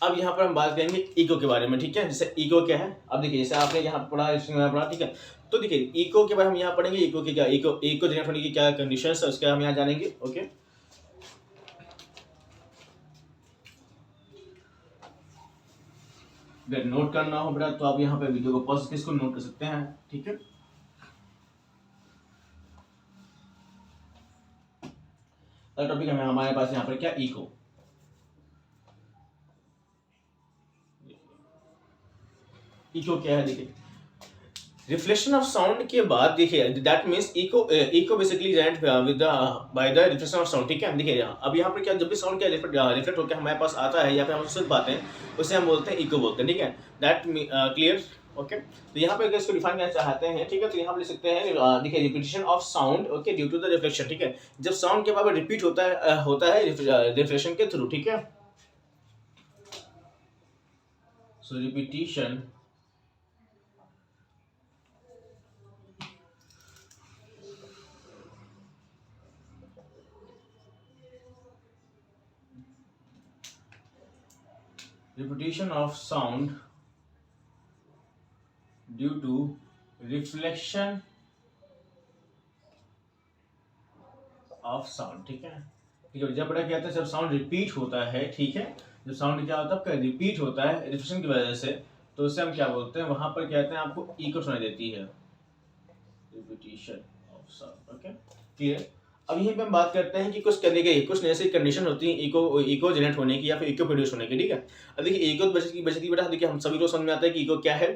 अब यहाँ पर हम बात करेंगे इको के बारे में। ठीक है, जैसे इको क्या है, अब देखिए जैसे आपने यहाँ पढ़ा। ठीक है, तो देखिए इको के बारे में हम यहाँ पढ़ेंगे। इको की क्या, इको जनरेट होने की क्या कंडीशन है उसके हम यहाँ जानेंगे। ओके, अगर नोट करना हो बेटा तो आप यहाँ पे वीडियो को पॉज करके इसको नोट कर सकते हैं। ठीक है, टॉपिक है हमारे पास यहाँ पर क्या, इको। इको क्या है, देखिए रिफ्लेक्शन ऑफ साउंड के बाद देखिए that means echo basically generate with the by the reflection of sound. ठीक है, देखिए अब यहाँ पर क्या, जब भी साउंड क्या रिफ्लेक्ट होकर हमारे पास आता है या फिर हम सुन पाते हैं उसे हम बोलते हैं इको बोलते हैं। ठीक है, दैट क्लियर। ओके, तो यहाँ पे इसको डिफाइन करना चाहते हैं। ठीक है, तो यहाँ पे लिख सकते हैं देखिए repetition of sound okay due to the reflection. ठीक है, जब साउंड के बाद रिपीट होता है रिफ्लेक्शन के थ्रू। ठीक है, so repetition of sound due to reflection of sound। ठीक है, ठीक है, जब बड़ा क्या होता है, जब साउंड रिपीट होता है। ठीक है, जब साउंड क्या होता है, रिपीट होता है रिफ्लेक्शन की वजह से, तो उससे हम क्या बोलते हैं, वहां पर कहते हैं आपको इको सुनाई देती है, repetition of sound. Okay, clear. अब यहीं पे हम बात करते हैं कि कुछ करने के कुछ ऐसी कंडीशन होती है इको जनरेट होने की या फिर इको प्रोड्यूस होने की। ठीक है, अब देखिए इको बेसिकली बेटा देखिए हम सभी को समझ में आता है कि इको क्या है,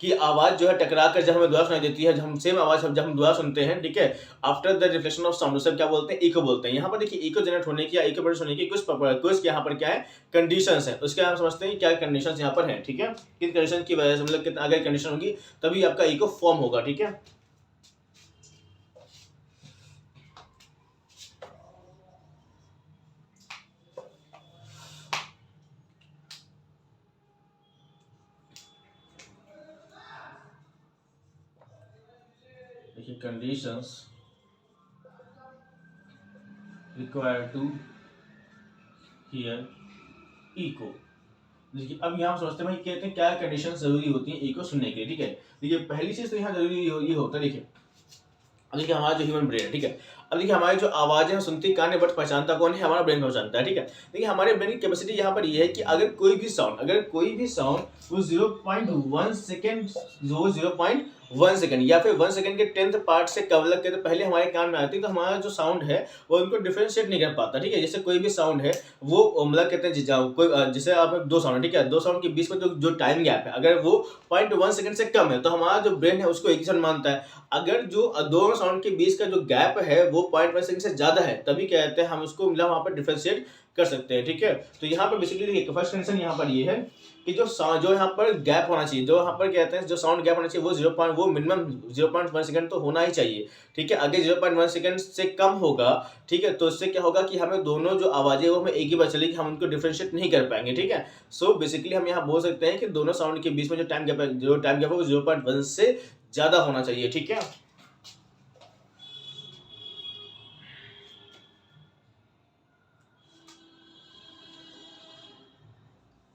कि आवाज जो है टकरा कर जब हमें दोबारा सुनाई देती है, जब हम सेम आवाज जब हम दोबारा सुनते हैं। ठीक है, after the reflection of sound, उसे क्या बोलते हैं, इको बोलते हैं। यहाँ पर देखिए इको जनरेट होने की या इको प्रोड्यूस होने की कुछ यहाँ पर क्या है, कंडीशंस है। उसके हम समझते हैं क्या कंडीशंस यहाँ पर हैं। ठीक है, किन कंडीशन की वजह से, मतलब अगर कंडीशन होगी तभी आपका इको फॉर्म होगा। ठीक है, conditions required to hear echo। देखिए अब यहाँ सोचते हैं भाई कहते हैं क्या कंडीशन जरूरी होती है इको सुनने के लिए। ठीक है, देखिए पहली चीज तो यहाँ जरूरी ये होता है। देखिए अब देखिए हमारा जो ह्यूमन ब्रेन है। ठीक है, अब देखिए हमारी जो आवाजें सुनती कान है, बट पहचानता कौन है, हमारा ब्रेन पहचानता है। ठीक है, देखिए हमारे ब्रेन की कैपेसिटी यहाँ पर ये है कि अगर कोई भी साउंड वो 0.1 सेकेंड 0.1 सेकेंड या फिर 1 सेकेंड के 10th पार्ट से कम लग के तो पहले हमारे कान में आती है, तो हमारा जो साउंड है वो उनको डिफरेंशिएट नहीं कर पाता। ठीक है, जैसे कोई भी साउंड है वो मतलब कहते हैं कोई जैसे आप दो साउंड है, ठीक है, दो साउंड के बीच में जो टाइम गैप है अगर वो 0.1 सेकेंड से कम है तो हमारा जो ब्रेन है उसको एक ही साउंड मानता है। अगर जो दोनों साउंड के बीच का जो गैप है वो 0.1 सेकेंड से ज्यादा है तभी कहते हैं हम उसको मतलब वहाँ पर डिफरेंशिएट कर सकते हैं। ठीक है, तो यहाँ पर बेसिकली देखिए फर्स्ट कंडीशन यहाँ पर ये है कि जो यहाँ पर गैप होना चाहिए, जो यहाँ पर कहते हैं जो साउंड गैप होना चाहिए वो मिनिमम 0.1 सेकंड तो होना ही चाहिए। ठीक है, अगर 0.1 सेकंड से कम होगा, ठीक है, तो इससे क्या होगा कि हमें दोनों जो आवाजें वो हमें एक ही बार चलेगी, हम उनको डिफरेंशिएट नहीं कर पाएंगे। ठीक है, सो बेसिकली हम यहाँ बोल सकते हैं कि दोनों साउंड के बीच में जो टाइम गैप है वो 0.1 से ज्यादा होना चाहिए। ठीक है,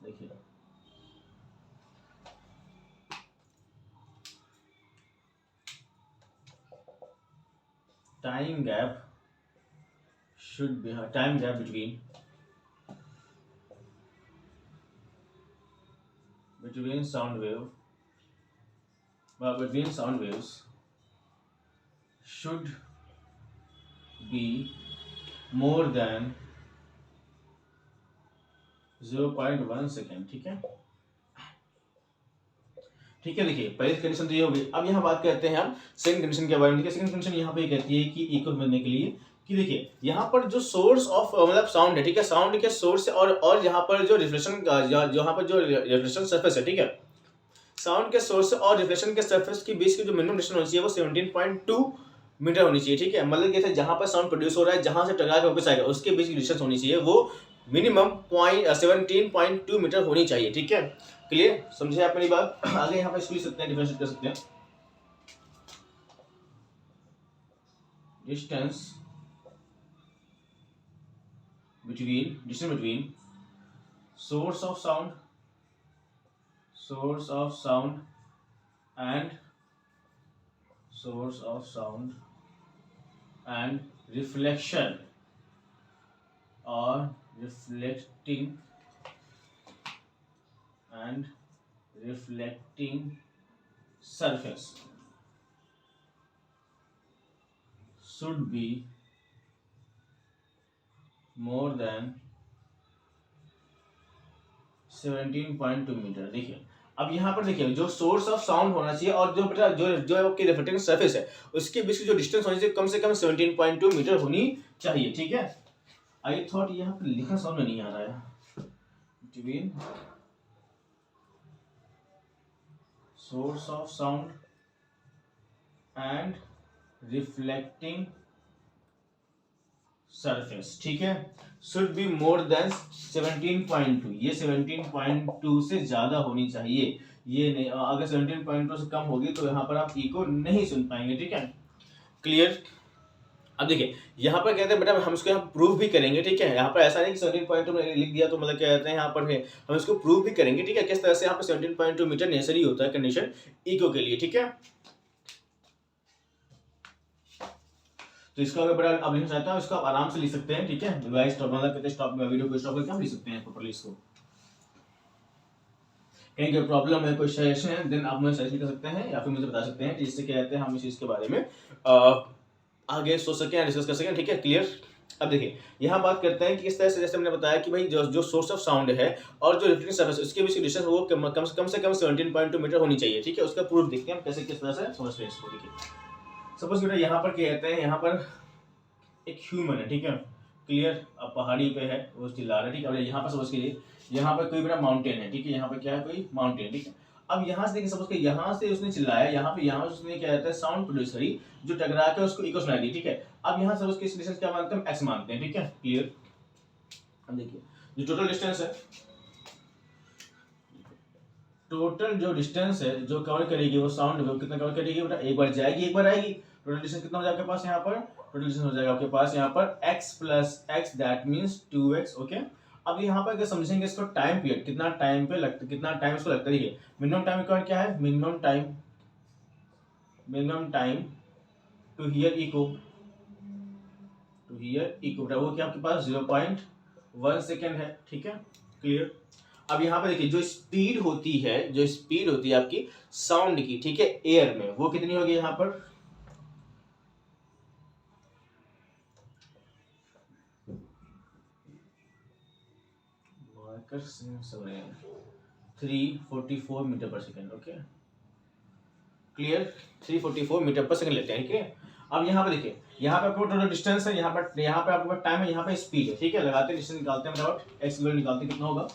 देखिए time gap should be time gap between sound waves should be more than 0.1 second. ठीक है, ठीक है, देखिए पहली कंडीशन तो ये हो गई। अब यहाँ बात करते हैं हम सेकंड कंडीशन के बारे में। सेकंड कंडीशन यहाँ पे कहती है कि इको मिलने के लिए कि देखिए यहाँ पर जो सोर्स ऑफ मतलब साउंड है, ठीक है, साउंड के सोर्स और यहाँ पर जो रिफ्लेक्शन यहाँ पर जो रिफ्लेक्शन सरफेस है, ठीक है, साउंड के सोर्स और रिफ्लेक्शन के सरफेस के बीच की जो मिनिमम डिस्टेंस होनी चाहिए वो 17.2 मीटर होनी चाहिए, ठीक है। मतलब जैसे जहाँ पर साउंड प्रोड्यूस हो रहा है, जहाँ से टकरा के वापस आएगा, उसके बीच की डिस्टेंस होनी चाहिए वो मिनिमम 17.2 मीटर होनी चाहिए, ठीक है। क्लियर, समझे आप मेरी बात? आगे यहाँ पर इसको लिख सकते हैं, डिफरेंशिएट कर सकते हैं, distance between source of sound and reflection or reflecting surface should be more than 17.2 metre. देखिए अब यहाँ पर देखिए जो सोर्स ऑफ साउंड होना चाहिए और जो बेटा जो आपकी रिफ्लेक्टिंग सरफेस है उसके बीच की जो डिस्टेंस होनी चाहिए कम से कम 17.2 मीटर होनी चाहिए, ठीक है। आई थॉट यहाँ पर लिखना समझ में नहीं आ रहा है, between source of sound and reflecting surface, ठीक है, शुड बी मोर देन 17.2। ये 17.2 से ज्यादा होनी चाहिए, ये नहीं, अगर 17.2 से कम होगी तो यहाँ पर आप इको नहीं सुन पाएंगे, ठीक है। क्लियर। अब देखिए यहाँ पर कहते हैं बेटा हम इसको यहाँ प्रूव भी करेंगे, ठीक है। यहाँ पर ऐसा नहीं कि 17.2 में लिख दिया तो मतलब क्या कहते हैं यहाँ पर है, हम इसको प्रूव भी करेंगे, ठीक है, किस तरह से यहाँ पर 17.2 मीटर नेसेसरी होता है कंडीशन इको के लिए, ठीक है। तो इसको अगर बड़ा अब लिखना चाहता हूँ इसको आप आराम से लिख सकते हैं, ठीक है। डिवाइस स्टॉप मतलब कहते हैं स्टॉप वीडियो को स्टॉप करके हम लिख सकते हैं प्रॉपर्ली इसको। कहीं कोई प्रॉब्लम है, कोई सजेशन है, देन आप मुझे सजेशन कर सकते हैं या फिर मुझे बता सकते हैं, जिससे क्या कहते हैं हम इस चीज़ के बारे में आगे सोच सकें, डिस्कस कर सकें, ठीक है। क्लियर। अब देखिए यहाँ बात करते हैं कि किस तरह से, जैसे हमने बताया कि भाई जो सोर्स ऑफ साउंड है और जो रिफ्लेक्टिंग सरफेस उसके बीच की डिस्टेंस वो कम से कम 17.2 मीटर होनी चाहिए, ठीक है। उसका प्रूफ देखते हैं हम कैसे किस तरह से समझते हैं इसको, ठीक है। सपोज बेटा यहाँ पर क्या कहते हैं, यहाँ पर एक ह्यूमन है, ठीक है। क्लियर। अब पहाड़ी पे है, वो चिल्ला रहा है, ठीक है। अब यहाँ पर सपोज कीजिए यहाँ पर कोई बड़ा माउंटेन है, ठीक है। यहाँ पर क्या है, कोई माउंटेन, ठीक है। अब यहाँ से देखिए सपोज कि यहाँ से उसने चिल्लाया, यहाँ से उसने क्या कहता है साउंड प्रोड्यूस करी जो टकरा के उसको इको सुनाई दी, ठीक है। अब यहाँ सपोज कि इस डिस्टेंस क्या मानते हैं, एक्स मानते हैं, ठीक है। क्लियर। अब देखिए जो टोटल डिस्टेंस है, टोटल जो डिस्टेंस है जो कवर करेगी वो साउंड वो कितना कवर करेगी बेटा, एक बार जाएगी एक बार आएगी। टोटल डिस्टेंस कितना हो जाएगा आपके पास यहाँ पर, टोटल डिस्टेंस हो जाएगा आपके पास यहाँ पर x plus x, that means 2x, okay. अब यहाँ पर अगर समझेंगे इसको टाइम पीरियड कितना टाइम पे लगता, कितना टाइम इसको लगता है, मिनिमम टाइम रिक्वायर्ड क्या है, minimum time to hear echo, बेटा वो क्या आपके पास 0.1 सेकेंड है, ठीक है। क्लियर। अब यहाँ पे देखिए जो स्पीड होती है आपकी साउंड की, ठीक है, एयर में वो कितनी होगी यहाँ पर, कर 344 मीटर पर सेकेंड, ओके। क्लियर। 344 मीटर पर सेकेंड लेते हैं, ठीक है। अब यहाँ पे देखिए यहाँ पे आपको टोटल डिस्टेंस है, यहाँ पे आपके पास टाइम है, यहाँ पे स्पीड है, ठीक है। लगाते हैं डिस्टेंस निकालते हैं, फटाफट एक्स की निकालते हैं, कितना होगा,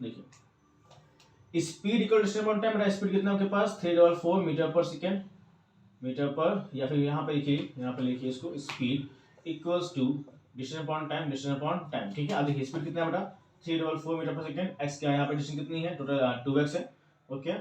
देखिए speed equal distance upon time, मेरा स्पीड कितना आपके पास 344 मीटर पर सेकेंड, मीटर पर, या फिर यहाँ पे लिखिए इसको speed equals to distance upon time, ठीक है। अब देखिए स्पीड कितना है बेटा 344 मीटर पर सेकेंड, एक्स क्या यहाँ पे डिस्टेंस कितनी है, टोटल 2x है, ओके।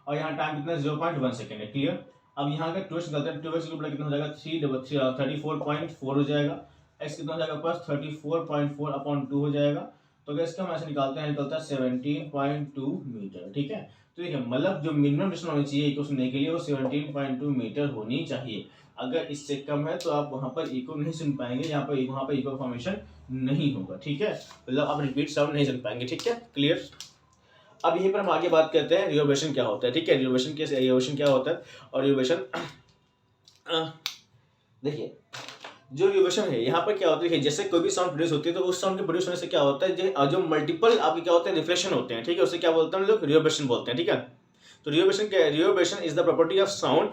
और यहाँ टाइम कितना है 0.1 सेकेंड है, क्लियर। अब यहाँ का 2x निकालते हैं, 2x कितना हो जाएगा 34.4 हो जाएगा, x कितना हो जाएगा पास 34.4 अपॉन 2 हो जाएगा। तो अगर इसका हम ऐसे निकालते हैं, निकलता है 17.2 मीटर, ठीक है। तो देखिए मतलब जो मिनिमम डिस्टेंस होनी चाहिए इको सुनने के लिए वो 17.2 मीटर होनी चाहिए। अगर इससे कम है तो आप वहाँ पर इको नहीं सुन पाएंगे, वहाँ पर इको फॉर्मेशन नहीं होगा, ठीक है। मतलब आप रिपीट साउंड नहीं सुन पाएंगे, ठीक है। क्लियर। अब यहीं पर हम आगे बात करते हैं रिवर्बरेशन क्या होता है, ठीक है। रिवर्बरेशन क्या होता है और रिवर्बरेशन देखिए जो रिवर्बरेशन है यहाँ पर क्या होता है, जैसे कोई भी साउंड प्रोड्यूस होती है तो उस साउंड के प्रोड्यूस होने से क्या होता है जो मल्टीपल आपके क्या होते हैं रिफ्लेक्शन होते हैं, ठीक है, उसे क्या बोलते हैं हम लोग रिवर्बरेशन बोलते हैं, ठीक है। तो reverberation is the property of sound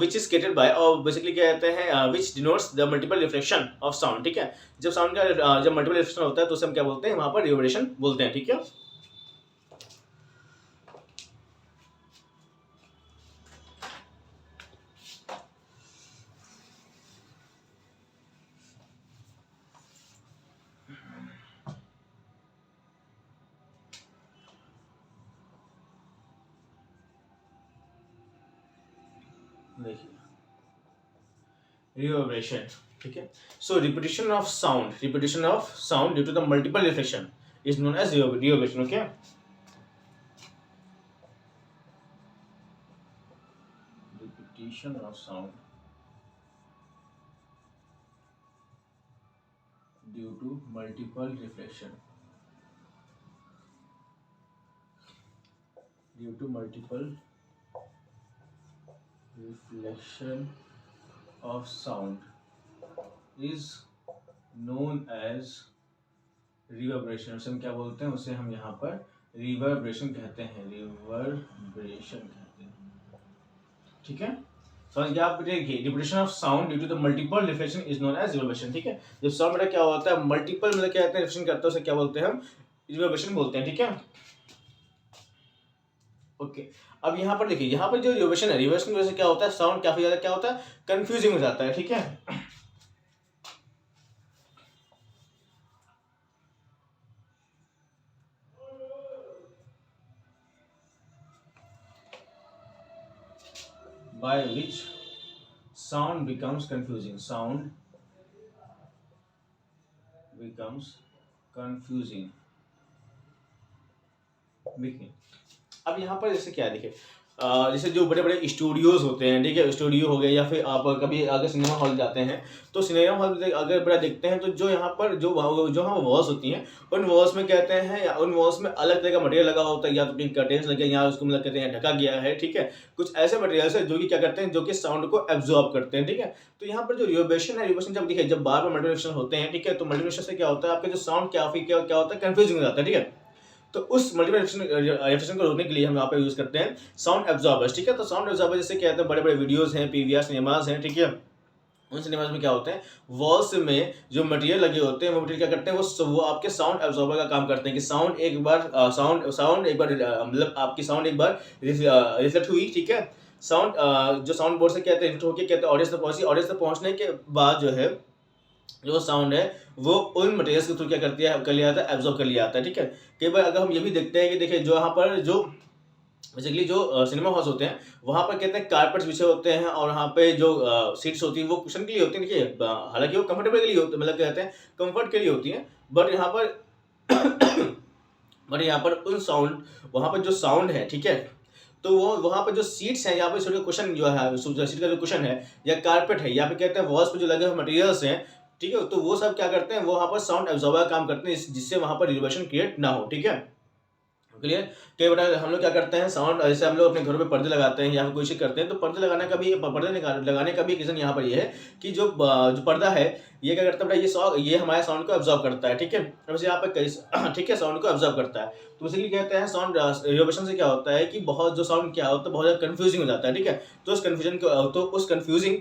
which is created by और basically क्या कहते हैं which denotes the multiple reflection of sound, ठीक है। जब साउंड का जब मल्टीपल रिफ्लेक्शन होता है तो उसे हम क्या बोलते हैं, वहां पर रिवर्बरेशन बोलते हैं, ठीक है। देखिए रिवर्बरेशन, ठीक है। So repetition of sound due to the multiple reflection is known as reverberation, okay. Repetition of sound due to multiple reflection of sound is known as reverberation। उसे हम क्या बोलते हैं, उसे हम यहाँ पर रिवर्बरेशन कहते हैं, ठीक है। समझ गया आप? देखिए repetition of sound due to the multiple reflection is known as reverberation, ठीक है। जब साउंड में क्या होता है, मल्टीपल मतलब क्या होता है, रिफ्लेक्शन करता है, उसे क्या बोलते हैं, हम रिवर्बरेशन बोलते हैं, ठीक है। ओके अब यहाँ पर देखिए, यहाँ पर जो रिवर्बरेशन है, रिवर्बरेशन की वजह से क्या होता है, साउंड काफी ज्यादा क्या होता है, कंफ्यूजिंग हो जाता है, ठीक है। by which sound becomes confusing, देखिए अब यहाँ पर जैसे क्या है, देखिए जैसे जो बड़े बड़े स्टूडियोज होते हैं, ठीक है, स्टूडियो हो गए, या फिर आप कभी अगर सिनेमा हॉल जाते हैं तो सिनेमा हॉल में अगर बड़ा देखते हैं तो जो यहाँ पर जो हाँ वॉल्स होती हैं, उन वॉल्स में कहते हैं, उन वॉल्स में अलग तरह का मटेरियल लगा होता है, या तो कर्टेन्स लगे, या उसको मतलब कहते हैं ढका गया है, ठीक है। कुछ ऐसे मटेरियल्स है जो कि क्या करते हैं, जो कि साउंड को एब्जॉर्ब करते हैं, ठीक है। तो यहाँ पर जो रिवर्बरेशन है, रिवर्बरेशन जब देखिए जब बार बार मल्टीप्लिकेशन होते हैं, ठीक है, तो मल्टीप्लिकेशन से क्या होता है, आपके जो साउंड क्या होता है, कंफ्यूजिंग हो जाता है, ठीक है। तो उस मल्टीपल रिफ्लेक्शन को रोकने के लिए हम यहाँ पे यूज करते हैं साउंड एब्जॉर्बर्स, ठीक है। तो साउंड एब्जॉर्बर जैसे क्या होता है, बड़े बड़े वीडियोस हैं, पीवीआर सिनेमाज हैं, ठीक है। उन सिनेमाज में क्या होते हैं, वॉल्स में जो मटेरियल लगे होते हैं, वो मटेरियल क्या करते हैं, वो आपके साउंड एब्जॉर्बर का काम करते हैं कि साउंड एक बार मतलब आपकी साउंड एक बार रिफ्लेक्ट हुई, ठीक है। साउंड जो साउंड बोर्ड से कहते हैं रिफ्लेक्ट होकर कहते हैं ऑडियंस तक पहुंची, ऑडियंस तक पहुंचने के बाद जो है जो साउंड है वो उन मटेरियल्स के थ्रू क्या करती है, कर लिया जाता है, एब्जॉर्ब कर लिया जाता है, ठीक है। कई बार अगर हम ये भी देखते हैं कि देखिए जो यहाँ पर जो बेसिकली जो सिनेमा हॉल्स होते हैं, वहाँ पर कहते हैं कारपेट्स बिछे होते हैं, और वहाँ पे जो सीट्स होती हैं वो कुशन के लिए होती हैं, देखिए हालांकि वो कंफर्टेबल के लिए होते हैं, मतलब कहते हैं कंफर्ट के लिए होती हैं, बट यहाँ पर उन साउंड, वहाँ पर जो साउंड है, ठीक है, तो वो वहाँ पर जो सीट्स हैं, यहाँ पे छोटे कुशन जो है, सीट का जो कुशन है या कारपेट है, या फिर कहते हैं वॉल्स पे जो लगे हुए मटेरियल्स हैं, ठीक है, तो वो सब क्या करते हैं, वो वहाँ पर साउंड एब्जॉर्बर काम करते हैं, जिससे वहाँ पर रिवर्बरेशन क्रिएट ना हो, ठीक है। क्लियर? कई बार हम लोग क्या करते हैं, साउंड जैसे हम लोग अपने घरों पे पर्दे लगाते हैं या फिर कोई चीज करते हैं, तो पर्दे लगाने का भी रीजन यहाँ पर ये है कि जो पर्दा है ये क्या करता है, ये हमारे साउंड को एब्जॉर्ब करता है, ठीक है। वैसे यहाँ पे ठीक है, साउंड को एब्जॉर्ब करता है, तो इसीलिए कहते हैं साउंड रिवर्बरेशन से क्या होता है कि बहुत जो साउंड क्या होता है, बहुत ज्यादा कंफ्यूजिंग हो जाता है, ठीक है। तो उस कंफ्यूजिंग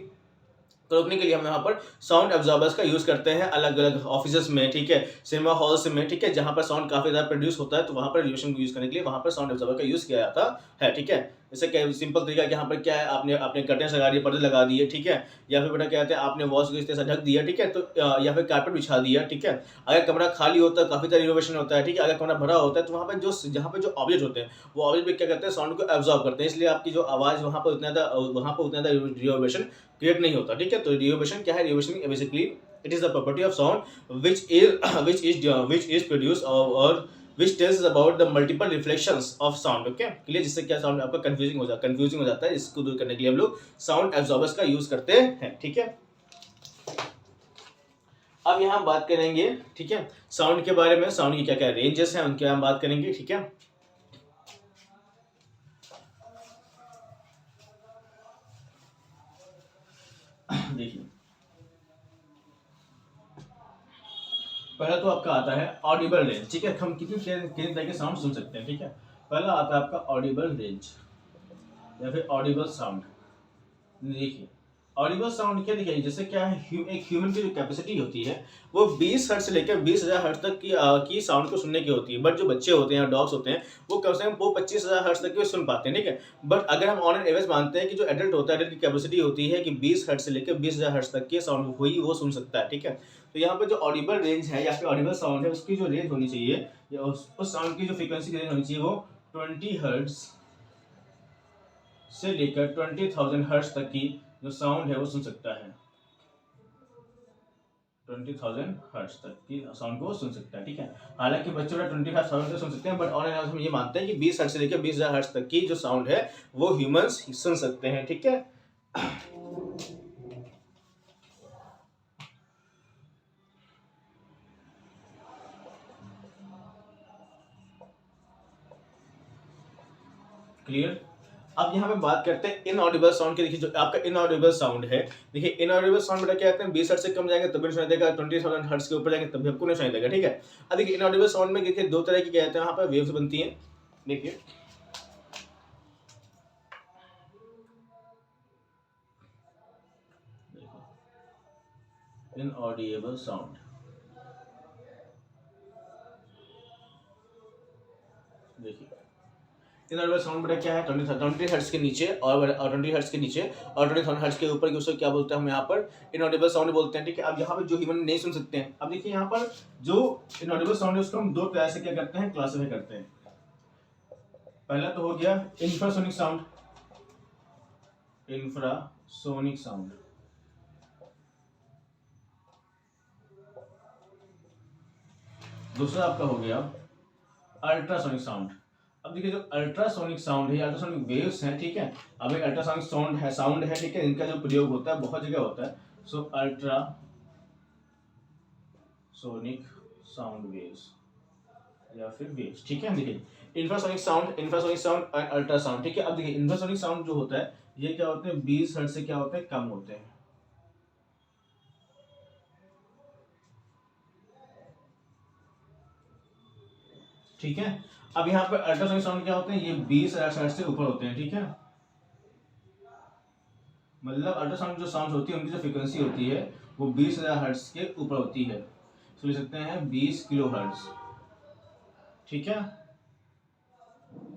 तो रोकने के लिए हम यहाँ पर साउंड एब्जॉर्बर्स का यूज करते हैं अलग अलग ऑफिस में, ठीक है, सिनेमा हॉल्स में, ठीक है, जहाँ पर साउंड काफी ज्यादा प्रोड्यूस होता है, तो वहाँ पर रिवर्बरेशन को यूज करने के लिए वहाँ पर साउंड एब्जॉर्बर का यूज किया जाता है, ठीक है। जैसे क्या सिंपल तरीका कि यहाँ पर क्या है, आपने अपने कर्टेन्स लगा दिए, पर्दे लगा दिए, ठीक है, या फिर बेटा क्या कहते हैं आपने वॉल्स को इस तरह से ढक दिया, ठीक है, तो या फिर कारपेट बिछा दिया, ठीक है। अगर कमरा खाली होता है काफी सारा रिवर्बरेशन होता है, ठीक है। अगर कमरा भरा होता है तो वहाँ पर जहाँ पे जो ऑब्जेक्ट होते हैं वो ऑब्जेक्ट क्या करते हैं, साउंड को एब्जॉर्ब करते हैं, इसलिए आपकी जो आवाज वहाँ पर उतना ज्यादा रिवर्बरेशन क्रिएट नहीं होता, ठीक है। तो रिवर्बरेशन क्या है, reverberation basically it is the property of sound which is produced or which tells us about the multiple reflections of sound, okay, clear. जिससे क्या साउंड आपका कंफ्यूजिंग हो जाता है, इसको दूर करने के लिए हम लोग साउंड एब्जॉर्बर्स का यूज करते हैं, ठीक है। अब यहाँ बात करेंगे, ठीक है, साउंड के बारे में, साउंड की क्या क्या रेंजेस हैं उनके हम बात करेंगे, ठीक है। देखिए पहला तो आपका आता है ऑडिबल रेंज, ठीक है, हम कितनी तरह के साउंड सुन सकते हैं, ठीक है। पहला आता है आपका ऑडिबल रेंज या फिर ऑडिबल साउंड। देखिए ऑडिबल साउंड क्या देखिए, जैसे क्या है एक ह्यूमन की जो कैपेसिटी होती है वो 20 हर्ट्ज से लेकर 20,000 हर्ट्ज तक की साउंड को सुनने की होती है। बट जो बच्चे होते हैं, डॉग्स होते हैं, वो कम से कम वो 25,000 हर्ट्ज तक की सुन पाते हैं, ठीक है। बट अगर हम ऑन एन एवरेज मानते हैं कि जो एडल्ट होता है, एडल्ट की कैपेसिटी होती है कि 20 हर्ट्ज से लेकर 20,000 हर्ट्ज तक की साउंड वो सुन सकता है, ठीक है। तो यहाँ पर जो ऑडिबल रेंज है या फिर ऑडिबल साउंड है, उसकी जो रेंज होनी चाहिए या उस साउंड की जो फ्रीक्वेंसी रेंज होनी चाहिए वो 20 हर्ट्ज से लेकर 20,000 हर्ट्ज तक की जो साउंड है वो सुन सकता है। 20,000 हर्ट्ज तक की साउंड को सुन सकता है, ठीक है। हालांकि बच्चे 25,000 तक सुन सकते हैं, बट ऑन एन एवरेज हम ये मानते हैं कि 20 हर्ट्ज से लेकर 20,000 हर्ट्ज तक की जो साउंड है वो ह्यूमंस सुन सकते हैं, ठीक है। क्लियर। अब यहाँ पे बात करते हैं इनऑडिबल साउंड की। देखिए जो आपका इनऑडिबल साउंड है, देखिए इनऑडिबल साउंड बेटा क्या कहते हैं, 20 हर्ट्ज से कम जाएंगे तब भी नहीं सुनाई देगा, 20,000 हर्ट्ज के ऊपर जाएंगे तब भी आपको नहीं सुनाई देगा, ठीक है। अब देखिए इनऑडिबल साउंड में देखिए दो तरह की क्या कहते हैं, यहाँ पर वेव्स बनती हैं। देखिए इनऑडिबल साउंड, देखिए इनऑडिबल साउंड बेटा क्या है, 20 हर्ट्ज के नीचे और 20 हर्ट्ज के नीचे और 20,000 हर्ट्ज के ऊपर उसको क्या बोलते हैं हम यहाँ पर इनऑडिबल साउंड बोलते हैं, ठीक है। अब यहाँ पर जो ह्यूमन नहीं सुन सकते हैं, अब देखिए यहाँ पर जो इनऑडिबल साउंड है उसको हम दो तरह से क्या करते हैं, क्लासिफाई करते हैं। पहला तो हो गया इंफ्रासोनिक साउंड, इंफ्रासोनिक साउंड। दूसरा आपका हो गया अल्ट्रासोनिक साउंड। अब देखिए जो अल्ट्रासोनिक साउंड है, अल्ट्रासोनिक वेव्स हैं, ठीक है। अब एक अल्ट्रासोनिक साउंड है, ठीक है, इनका जो प्रयोग होता है बहुत जगह होता है। सो अल्ट्रासोनिक साउंड वेव्स या फिर वेव्स, ठीक है। देखिए इंफ्रासोनिक साउंड और अल्ट्रासाउंड, ठीक है। अब देखिए इंफ्रासोनिक साउंड जो होता है ये क्या होते हैं, 20 हर्ट्ज से क्या होते हैं, कम होते हैं, ठीक है। अब यहाँ पे अल्ट्रासोनिक साउंड क्या होते हैं, ये 20 हर्ट्ज से ऊपर होते हैं, ठीक है। मतलब अल्ट्रासाउंड जो साउंड होती है उनकी जो फ्रीक्वेंसी होती है वो 20,000 हर्ट्ज के ऊपर होती है। तो लिख सकते हैं 20 किलो हर्ट्ज, ठीक है।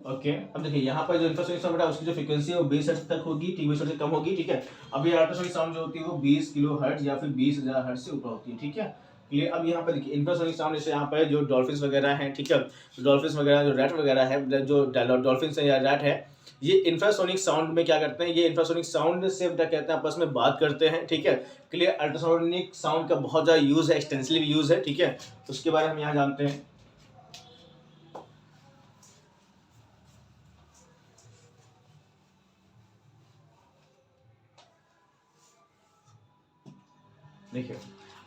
ओके अब देखिए यहाँ पर जो इंफ्रासोनिक साउंड है उसकी जो फ्रीक्वेंसी है वो 20 हर्ट्ज तक होगी, 20 हर्ट्ज से कम होगी, ठीक है। अब ये अल्ट्रासोनिक साउंड जो होती है वो 20 किलो हर्ट्ज या फिर 20,000 हर्ट्ज से ऊपर होती है, ठीक है। क्लियर। अब यहाँ पर देखिए इंफ्रासोनिक साउंड जैसे यहाँ पर जो डॉल्फिन्स वगैरह हैं, ठीक है, डॉल्फिन्स वगैरह जो रैट वगैरह है, जो डॉल्फिन्स है या रैट है, ये इंफ्रासोनिक साउंड में क्या करते हैं, ये इंफ्रासोनिक साउंड से क्या कहते हैं, आपस में बात करते हैं, ठीक है। क्लियर। अल्ट्रासोनिक साउंड का बहुत ज़्यादा यूज़ है, एक्सटेंसिव यूज़ है, ठीक है। उसके बारे में हम यहाँ जानते हैं। देखिए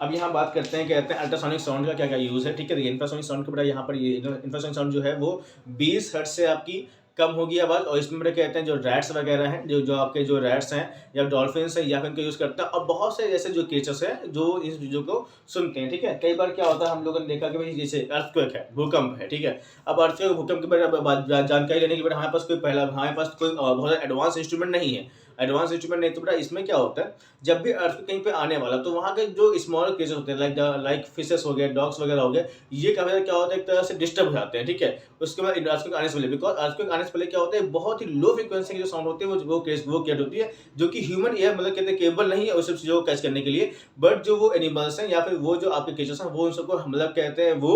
अब यहाँ बात करते हैं, कहते हैं अल्ट्रासोनिक साउंड का क्या क्या यूज़ है, ठीक है। देखिए इंफ्रासोनिक साउंड के बड़ा यहाँ पर ये इंफ्रासोनिक साउंड जो है वो 20 हर्ट्ज से आपकी कम होगी आवाज़, और इसमें बड़े कहते हैं जो रैट्स वगैरह हैं, जो जो आपके जो रैट्स हैं या डॉल्फिन्स हैं या फिर इनका यूज़ करते हैं, और बहुत से जैसे जो क्रिएचर्स हैं जो इन चीज़ों को सुनते हैं, ठीक है। कई बार क्या होता है, हम लोगों ने देखा कि भाई जैसे अर्थक्वेक है, भूकंप है, ठीक है। अब अर्थक्वेक भूकंप के बारे में जानकारी लेने के बाद हमारे पास कोई बहुत एडवांस इंस्ट्रूमेंट नहीं है, एडवांस इंस्ट्रूमेंट नहीं, तो बेटा इसमें क्या होता है, जब भी अर्थ कहीं पे आने वाला तो वहाँ के जो स्मॉल क्रिएचर्स होते हैं लाइक फिशेस हो गए, डॉग्स वगैरह हो गए, ये काफी ज्यादा क्या होता है, एक तरह से डिस्टर्ब हो जाते हैं, ठीक है। उसके बाद अर्थक्वेक आने से पहले, बिकॉज अर्थक्वेक आने से पहले क्या होता है, बहुत ही लो फ्रीक्वेंसी की जो साउंड होती है वो क्रिएट होती है, जो कि ह्यूमन ईयर मतलब कहते हैं केबल नहीं है उस सब चीजों को कैच करने के लिए। बट जो वो एनिमल्स हैं या फिर वो जो आपके क्रिएचर्स हैं वो उन सबको मतलब कहते हैं वो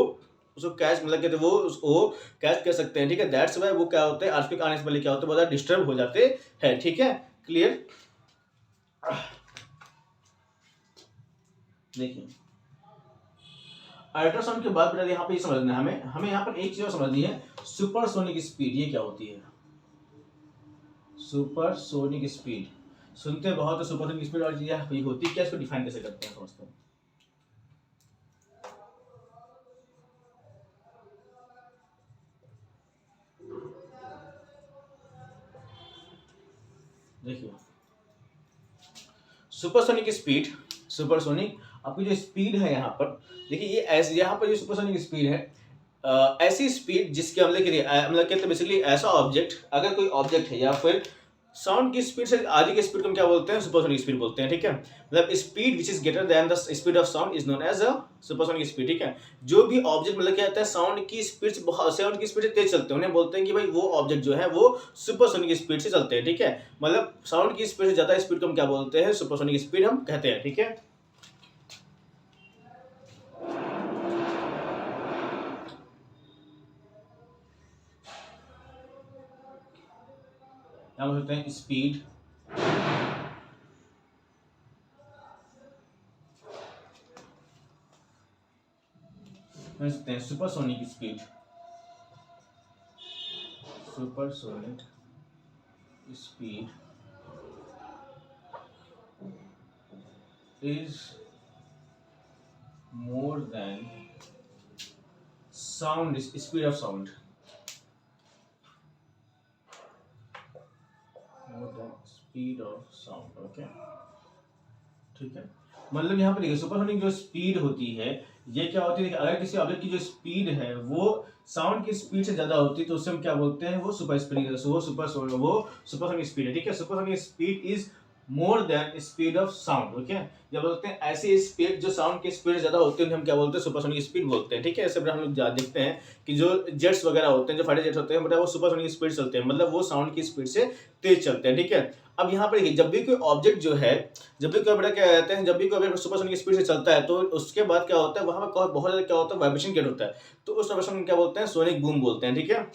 उसको कैच मतलब कहते हैं वो कैच कर सकते हैं, ठीक है। दैट्स वाई वो क्या होते हैं, अर्थक्वेक आने से पहले क्या होता है, बहुत ज्यादा डिस्टर्ब हो जाते हैं, ठीक है। क्लियर। देखिए अल्ट्रासाउंड के बाद बेटा यहाँ पे ये समझना है हमें यहाँ पर एक चीज और समझनी है, सुपरसोनिक स्पीड ये क्या होती है, सुपरसोनिक स्पीड सुनते बहुत है सुपरसोनिक स्पीड, और ये होती है क्या, इसको डिफाइन कैसे करते हैं समझते हैं। देखिए सुपरसोनिक आपकी जो स्पीड है यहाँ पर, देखिए ये ऐसे यहाँ पर जो सुपरसोनिक स्पीड है ऐसी स्पीड जिसके मतलब कि मतलब कहते हैं बेसिकली ऐसा ऑब्जेक्ट, अगर कोई ऑब्जेक्ट है या फिर साउंड की स्पीड से आधी की स्पीड को हम क्या बोलते हैं, सुपरसोनिक स्पीड बोलते हैं, ठीक है। मतलब speed which is greater than the speed of sound is known as a supersonic speed, ठीक है। जो भी ऑब्जेक्ट मतलब क्या होता है साउंड की स्पीड से बहुत, साउंड की स्पीड से तेज चलते हैं, उन्हें बोलते हैं कि भाई वो ऑब्जेक्ट जो है वो सुपरसोनिक स्पीड से चलते हैं, ठीक है। मतलब साउंड की स्पीड से ज्यादा स्पीड को हम क्या बोलते हैं, सुपरसोनिक स्पीड हम कहते हैं, ठीक है। हम बोलते हैं स्पीड हैं supersonic speed, supersonic speed is more than sound is speed of sound, more than speed of sound, okay, ठीक है। मतलब यहाँ पे देखिए सुपरसोनिक जो स्पीड होती है ये क्या होती है, देखिए अगर किसी ऑब्जेक्ट की जो स्पीड है वो साउंड की स्पीड से ज्यादा होती है तो उससे हम क्या बोलते हैं, वो सुपर स्पीड, वो सुपरसोनिक स्पीड है, ठीक है। Supersonic speed is more than speed of sound, okay. जब बोलते हैं ऐसी स्पीड जो साउंड की स्पीड ज्यादा होती है उन्हें हम क्या बोलते हैं, सुपरसोनिक स्पीड बोलते हैं, ठीक है। ऐसे हम लोग देखते हैं कि जो जेट्स वगैरह होते हैं, जो फाइटर जेट्स होते हैं, मतलब वो सुपरसोनिक स्पीड चलते हैं, मतलब वो साउंड की स्पीड से तेज चलते हैं, ठीक है। अब यहाँ पर देखिए जब भी कोई ऑब्जेक्ट जो है, जब भी कोई बड़ा क्या कहते हैं, जब भी कोई ऑब्जेक्ट सुपरसोनिक स्पीड से चलता है तो उसके बाद क्या होता है, वहां पर बहुत ज्यादा क्या होता है, वाइब्रेशन क्रिएट होता है, तो उस वाइब्रेशन को क्या बोलते हैं, सोनिक बूम बोलते हैं, ठीक है।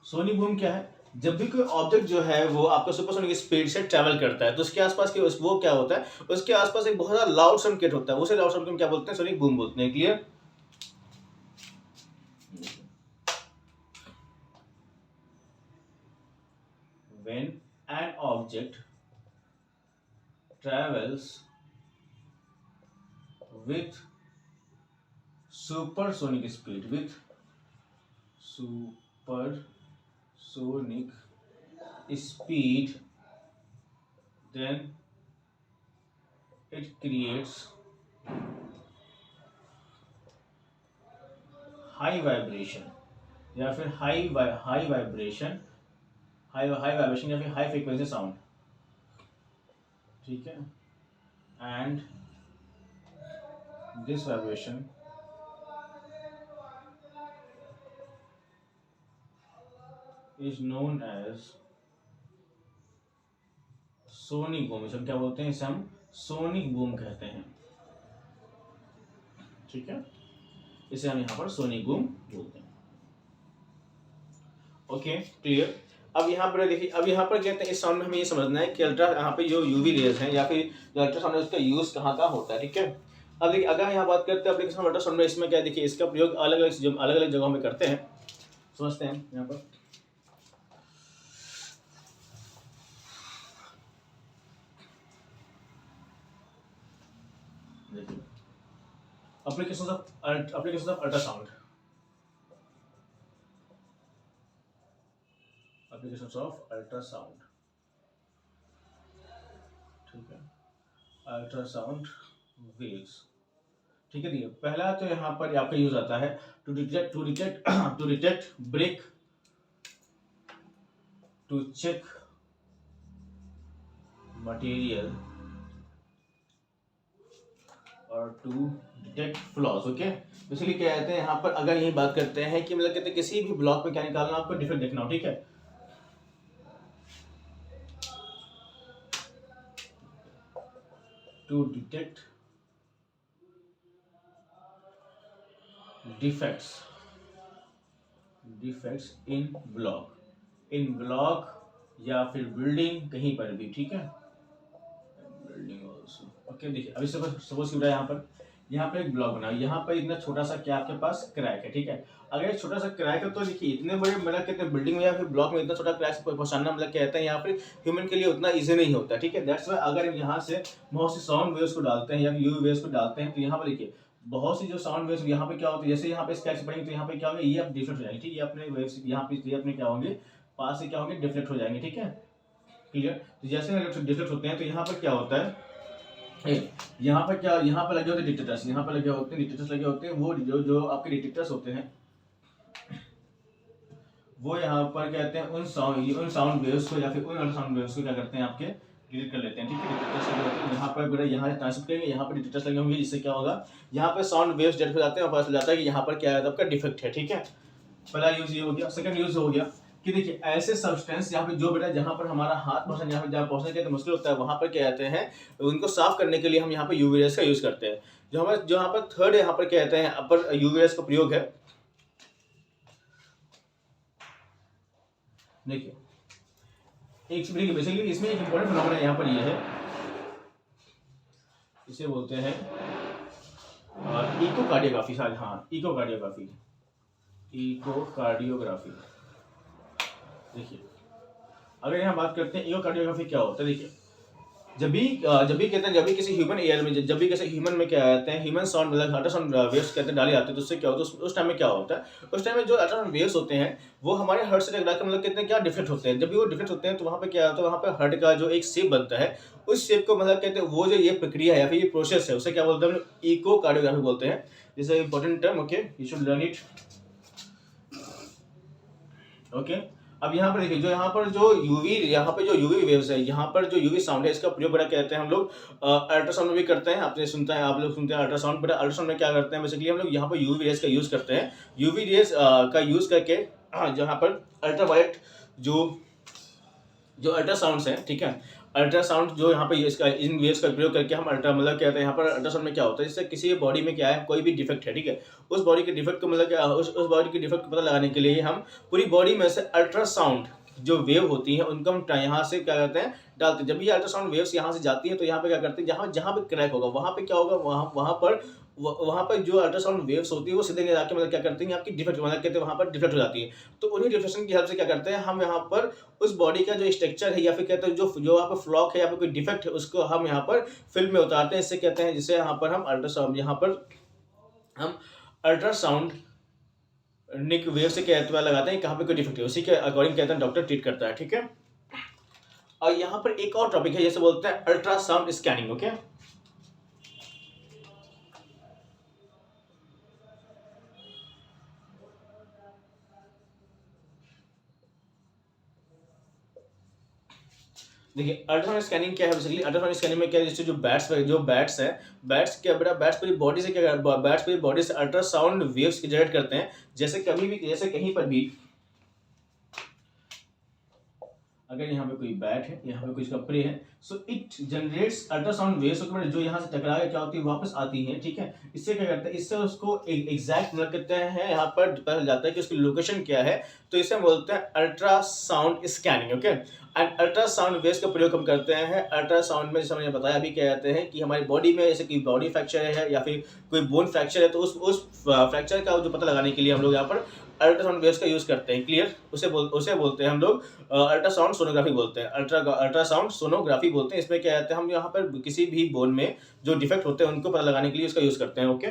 सोनिक बूम क्या है, जब भी कोई ऑब्जेक्ट जो है वो आपका सुपरसोनिक स्पीड से ट्रैवल करता है तो उसके आसपास के वो क्या होता है, उसके आसपास एक बहुत ज्यादा लाउड साउंड क्रिएट होता है, उसे लाउड साउंड को हम क्या बोलते हैं, सोनिक बूम बोलते हैं, clear. When an object travels with supersonic speed, with supersonic speed, then it creates high vibration या फिर हाई वाइब्रेशन, हाई वाइब्रेशन या फिर हाई फ्रीक्वेंसी साउंड, ठीक है। And this vibration is known as sonic boom, इसे हम क्या बोलते हैं, इसे हम सोनिक बूम कहते हैं, ठीक है। इसे हम यहाँ पर सोनिक बूम बोलते हैं, ओके, क्लियर। अब यहाँ पर देखिए, अब यहाँ पर कहते हैं इस साउंड में हमें ये समझना है कि अल्ट्रा, यहाँ पे जो यूवी रेज हैं या फिर जो अल्ट्रासाउंड है उसका यूज कहाँ कहाँ होता है, ठीक है। अब देखिए अगर यहाँ बात करते हैं एप्लीकेशन अल्ट्रासाउंड में, इसमें क्या देखिए इसका प्रयोग अलग अलग जगहों में करते हैं, समझते हैं यहाँ पर। देखिए applications of ultrasound, applications of ultrasound, ठीक है, अल्ट्रासाउंड वेव्स, ठीक है। देखिए पहला तो यहाँ पर आपका यूज आता है to detect break, to check material और to detect flaws, okay. Basically क्या कहते हैं यहाँ पर, अगर यही बात करते हैं कि मतलब कहते हैं किसी भी ब्लॉक में क्या निकालना, आपको डिफेक्ट देखना हो, ठीक है। To detect defects in block या फिर बिल्डिंग, कहीं पर भी, ठीक है, बिल्डिंग ऑल्सो, ओके। देखिए अभी सपोज की यहाँ पर एक ब्लॉक बना, यहाँ पर इतना छोटा सा क्या आपके पास क्रैक है, ठीक है। अगर एक छोटा सा क्रैक है तो देखिए इतने बड़े मतलब कहते हैं बिल्डिंग में या फिर ब्लॉक में इतना छोटा क्रैक पहुंचाना मतलब कहते हैं यहाँ पर ह्यूमन के लिए उतना ईजी नहीं होता, ठीक है। दैट्स वाई अगर हम यहाँ से बहुत सी साउंड वेव्स को डालते हैं या यूवी वेव्स को डालते हैं तो यहाँ पर देखिए बहुत सी जो साउंड वेव्स यहाँ पे क्या होती है, जैसे यहाँ पे स्केच पढ़ेंगे तो यहाँ पे क्या होगा, ये अब डिफ्लेक्ट हो जाएंगे, ठीक है, ये अपने वेव्स यहाँ पे ये अपने क्या होंगे, पास से क्या होंगे, डिफ्लेक्ट हो जाएंगे, ठीक है, क्लियर। तो जैसे डिफ्लेक्ट होते हैं तो यहाँ पर क्या होता है, यहाँ पर क्या, यहाँ पर लगे होते हैं डिटेक्टर्स, यहाँ पर लगे होते हैं डिटेक्टर्स, लगे होते हैं वो जो आपके डिटेक्टर्स होते हैं, वो यहाँ पर कहते हैं उन साउंड वेव्स को या फिर उन अल्ट्रासाउंड वेव्स को क्या करते हैं, आपके डिलीट कर लेते हैं, ठीक है। डिटेक्टर्स लगे होते हैं यहाँ पर, बेटा यहाँ ट्रांसमिट करेंगे, यहाँ पर डिटेक्टर्स लगे होंगे, जिससे क्या होगा, यहाँ पर साउंड वेव्स डिटेक्ट हो जाते हैं और पता चल जाता है कि यहाँ पर क्या है, आपका डिफेक्ट है, ठीक है। पहला यूज ये हो गया। सेकंड यूज हो गया कि देखिए ऐसे सब्सटेंस यहाँ पे जो बेटा जहाँ पर हमारा हाथ पहुंचना, यहाँ पे जहाँ पहुंचने के लिए मुश्किल होता है, वहां पर क्या कहते हैं, उनको साफ करने के लिए हम यहाँ पे यूवी रेस का यूज करते हैं। जो यहाँ पर थर्ड यहाँ पर कहते हैं अपर यूवी रेस का प्रयोग है, देखिए बेसिकली इसमें एक इंपॉर्टेंट फिनोमेना यहाँ पर ये है, इसे बोलते हैं इकोकार्डियोग्राफी, हाँ इकोकार्डियोग्राफी। देखिए अगर यहाँ बात करते हैं इकोकार्डियोग्राफी क्या होता है, देखिए जब भी कहते हैं, जब भी किसी ह्यूमन एयर में, जब भी किसी ह्यूमन में क्या आते हैं, ह्यूमन साउंड मतलब अल्ट्रासाउंड वेव्स कहते हैं डाले जाते हैं, तो उससे क्या होता है, उस टाइम में क्या होता है, उस टाइम में जो अल्ट्रासाउंड वेव्स होते हैं वो हमारे हार्ट से टकरा के मतलब कहते हैं क्या डिफेक्ट होते हैं। जब भी वो डिफेक्ट होते हैं तो वहाँ पे क्या होता है, वहाँ पे हार्ट का जो एक शेप बनता है, उस शेप को मतलब कहते हैं, वो जो ये प्रक्रिया है या फिर ये प्रोसेस है, उसे क्या बोलते हैं हम लोग, इकोकार्डियोग्राफी बोलते हैं। This is important term, okay, you should learn it, okay. अब यहाँ पर देखिए जो यहाँ पर जो यूवी वेव्स है, यहाँ पर जो यूवी साउंड है, इसका प्रयोग बड़ा कहते हैं हम लोग अल्ट्रासाउंड में भी करते हैं। आप लोग सुनते हैं अल्ट्रासाउंड, बड़ा अल्ट्रासाउंड में क्या करते हैं, बेसिकली हम लोग यहाँ पर यूवी रेस का यूज करते हैं। यूवी रेस का यूज करके जहाँ पर अल्ट्रावायलेट जो अल्ट्रासाउंड्स हैं, ठीक है, अल्ट्रासाउंड जो यहाँ पे इसका इन वेव्स का प्रयोग करके हम मतलब कहते हैं, यहाँ पर अल्ट्रासाउंड में क्या होता है, जिससे किसी बॉडी में क्या है, कोई भी डिफेक्ट है, ठीक है, उस बॉडी के डिफेक्ट को मतलब क्या, उस बॉडी के डिफेक्ट को पता लगाने के लिए हम पूरी बॉडी में से अल्ट्रासाउंड जो वेव होती है उनको हम यहाँ से क्या करते हैं, डालते हैं। जब ये अल्ट्रासाउंड वेव्स यहाँ से जाती है तो यहाँ पे क्या करते हैं, जहाँ पे क्रैक होगा वहाँ पे क्या होगा, वहाँ पर जो अल्ट्रासाउंड वेव्स होती है वो सीधे जाके मतलब क्या करती हैं, आपकी डिफेक्ट मतलब कहते हैं वहाँ पर डिफेक्ट हो जाती है। तो उन्हीं डिफ्लेक्शन की हेल्प से क्या करते हैं, हम यहाँ पर उस बॉडी का जो स्ट्रक्चर है या फिर कहते हैं जो यहाँ पर फ्लॉक है या फिर कोई डिफेक्ट है, उसको हम यहाँ पर फिल्म में उतारते हैं। इससे कहते हैं, जिससे यहाँ पर हम अल्ट्रासाउंड निक वेव से क्या एतबार लगाते हैं कहाँ पे कोई डिफेक्ट है, उसी के अकॉर्डिंग कहते हैं डॉक्टर ट्रीट करता है, ठीक है। और यहाँ पर एक और टॉपिक है, जैसे बोलते हैं अल्ट्रासाउंड स्कैनिंग, ओके। देखिए अल्ट्रासाउंड स्कैनिंग क्या है, बेसिकली अल्ट्रासाउंड स्कैनिंग में क्या है, जैसे जो बैट्स हैं, बैट्स पूरी बॉडी से क्या, बैट्स पूरी बॉडी से अल्ट्रासाउंड वेव्स जनरेट करते हैं। जैसे कहीं पर भी अगर यहाँ पे कोई बैट है, यहाँ पे कोई इसका प्रे है, so it generates ultrasound waves, जो यहाँ से टकरा के क्या होती है, वापस आती है, ठीक है। इससे क्या करते हैं, इससे उसको एग्जैक्ट मतलब कहते हैं, यहाँ पर पता चल जाता है कि उसकी लोकेशन क्या है, तो इसे हम बोलते हैं ultrasound scanning, okay. And ultrasound waves का प्रयोग हम करते हैं अल्ट्रासाउंड में, जैसे मैंने बताया अभी, क्या कहते हैं कि हमारी बॉडी में जैसे कि बॉडी फ्रैक्चर है या फिर कोई बोन फ्रैक्चर है, तो उस फ्रैक्चर का जो पता लगाने के लिए हम लोग यहाँ पर अल्ट्रासाउंड वेव्स का यूज करते हैं, क्लियर। उसे बोलते हैं हम लोग अल्ट्रासाउंड सोनोग्राफी बोलते हैं, अल्ट्रासाउंड सोनोग्राफी बोलते हैं। इसमें क्या कहते हैं, हम यहाँ पर किसी भी बोन में जो डिफेक्ट होते हैं उनको पता लगाने के लिए उसका यूज करते हैं, ओके।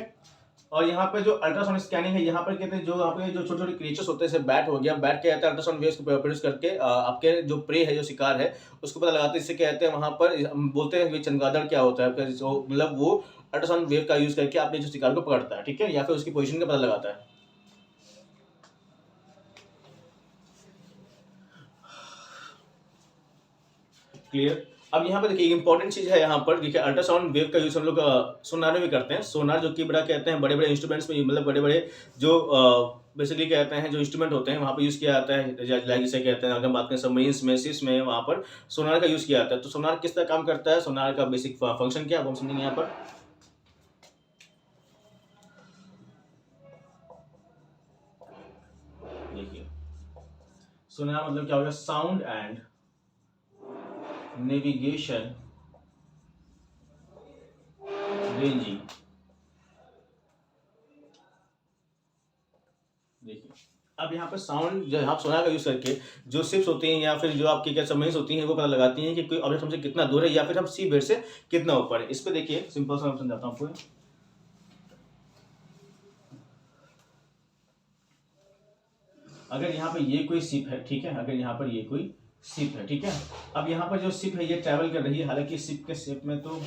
और यहाँ पे जो अल्ट्रासाउंड स्कैनिंग है, यहाँ पर कहते हैं जो यहाँ पे जो छोटे छोटे क्रिएचर्स होते हैं, जैसे बैट हो गया, बैट क्या कहता है अल्ट्रासाउंड वेव्स को प्रोड्यूस करके आपके जो प्रे है, जो शिकार है, उसको पता लगाते हैं। इससे क्या कहते हैं, वहाँ पर बोलते हैं कि चमगादड़ क्या होता है, मतलब वो अल्ट्रासाउंड वेव का यूज करके आपने जो शिकार को पकड़ता है, ठीक है, या फिर उसकी पोजिशन का पता लगाता है, क्लियर। अब यहाँ पे देखिए इंपॉर्टेंट चीज है, यहाँ पर देखिए अल्ट्रासाउंड वेव का यूज हम लोग सोनार में भी करते हैं। सोनार जो कि बड़ा कहते हैं बड़े बड़े इंस्ट्रूमेंट्स में, मतलब बड़े बड़े जो बेसिकली कहते हैं जो इंस्ट्रूमेंट होते हैं वहाँ पे यूज किया जाता है, जिसे कहते हैं, अगर बात करें सबमरीन्स में, शिप्स में, वहाँ पर सोनार का यूज किया जाता है। तो सोनार किस तरह काम करता है, सोनार का बेसिक फंक्शन क्या है, हम समझेंगे यहाँ पर। देखिए सोनार मतलब क्या होगा, साउंड एंड नेविगेशन रेंजिंग। देखिए अब यहाँ पर साउंड जो आप सोनार का यूज करके जो शिप्स होती हैं या फिर जो आपकी क्या सबमरीन्स होती हैं वो पता लगाती हैं कि कोई ऑब्जेक्ट हमसे कितना दूर है या फिर हम सी बेड से कितना ऊपर है। इस पे देखिए सिंपल सा मैं समझाता हूँ आपको। अगर यहाँ पे ये कोई शिप है, ठीक है, अगर यहाँ पर ये कोई शिप है, ठीक है, अब यहाँ पर जो शिप है ये ट्रैवल कर रही है, हालांकि शिप के शेप में तो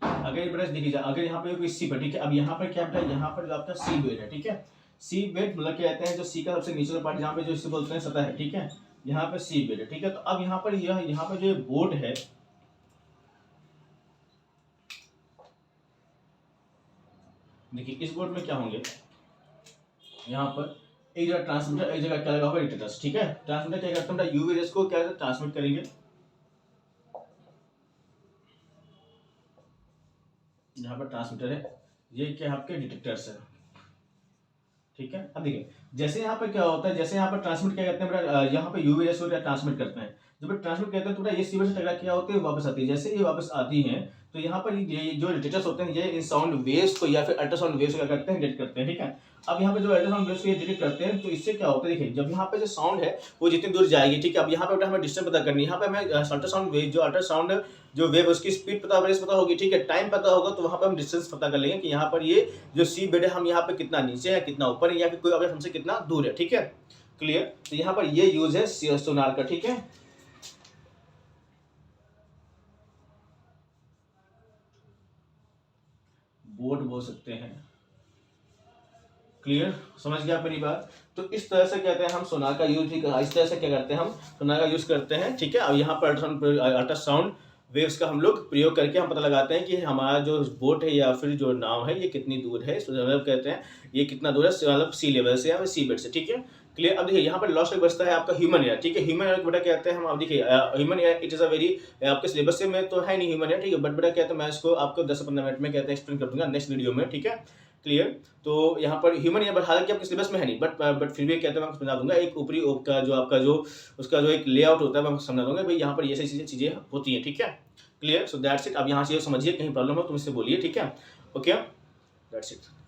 अगर ये ब्रश देखिए जाए, अगर यहाँ पे कोई शिप है, ठीक है, अब यहाँ पर क्या है, यहाँ पर जो आपका सी बेड है, ठीक है, सी बेड मतलब क्या कहते हैं, जो सी का सबसे नीचे का पार्ट जहाँ पे जो इसे बोलते हैं सतह है, ठीक है, यहाँ पे सी बेड है, ठीक है। तो अब यहाँ पर यहाँ पर जो बोर्ड है, देखिए इस बोर्ड में क्या होंगे, यहाँ पर एक जगह ट्रांसमीटर, एक जगह क्या लगा होगा रिटेटर्स, ठीक है। ट्रांसमीटर क्या करता है, यूवी रेस को क्या ट्रांसमिट करेंगे, यहाँ पर ट्रांसमीटर है, ये क्या आपके डिटेक्टर्स है, ठीक है। अब देखिए जैसे यहाँ पर क्या होता है, जैसे यहाँ पर ट्रांसमिट क्या करते हैं, यहाँ पे यूवी रेस को ट्रांसमिट करते हैं, जब ट्रांसमिट करते हैं तो ये सीवर से टकरा क्या होते हैं, वापस आती है। जैसे ये वापस आती हैं तो यहाँ पर ये जो डिटेक्टर्स होते हैं, ये इन साउंड वेव्स को या फिर अल्ट्रासाउंड वेव्स को क्या करते हैं, डिटेक्ट करते हैं, ठीक है। अब यहाँ पे जो अल्ट्रासाउंड वेव्स को ये डिटेक्ट करते हैं तो इससे क्या होता है, देखिए जब यहाँ पे जो साउंड है वो जितनी दूर जाएगी, ठीक है, अब यहाँ पे हमें डिस्टेंस पता करनी है, यहाँ पे हमें अल्ट्रासाउंड वेव जो वेव उसकी स्पीड पता होगी, ठीक है, टाइम पता होगा, तो वहाँ पे हम डिस्टेंस पता कर लेंगे कि यहाँ पर ये जो सी बेड है हम यहाँ पे कितना नीचे है, कितना ऊपर है, या फिर कोई ऑब्जेक्ट हमसे कितना दूर है, ठीक है, क्लियर। तो यहाँ पर ये यूज है सोनार का, ठीक है। बोट बोल सकते हैं, क्लियर, समझ गया मेरी बात। तो इस तरह से कहते हैं हम सोनार का यूज ही, इस तरह से क्या करते हैं हम सोनार का यूज करते हैं, ठीक है। अब यहाँ पर अल्ट्रासाउंड वेव्स का हम लोग प्रयोग करके हम पता लगाते हैं कि हमारा जो बोट है या फिर जो नाव है ये कितनी दूर है, मतलब कहते हैं ये कितना दूर है, मतलब सी लेवल से या फिर सी बेड से, ठीक है, क्लियर। अब देखिए यहाँ पर लास्ट एक बचता है आपका ह्यूमन एयर, ठीक है। ह्यूमन एयर बेटा कहते हैं हम, अब देखिए human air it is a very, आपके सिलेबस से में तो है नहीं ह्यूमन एयर, ठीक है, बट बेटा कहते हैं मैं इसको आपको 10 से 15 मिनट में कहते हैं एक्सप्लेन कर दूंगा नेक्स्ट वीडियो में, ठीक है, क्लियर। तो यहाँ पर ह्यूमन एयर हालांकि आपके सिलेबस में है नहीं, बट फिर भी कहते हैं मैं समझा दूंगा, एक ऊपरी का जो आपका जो उसका जो एक लेआउट होता है मैं समझा दूंगा भाई यहाँ पर ये ऐसी चीजें होती हैं, ठीक है, क्लियर। So that's it. अब यहाँ से समझिए, कहीं प्रॉब्लम हो तो मुझसे बोलिए, ठीक है, ओके, दैट्स इट।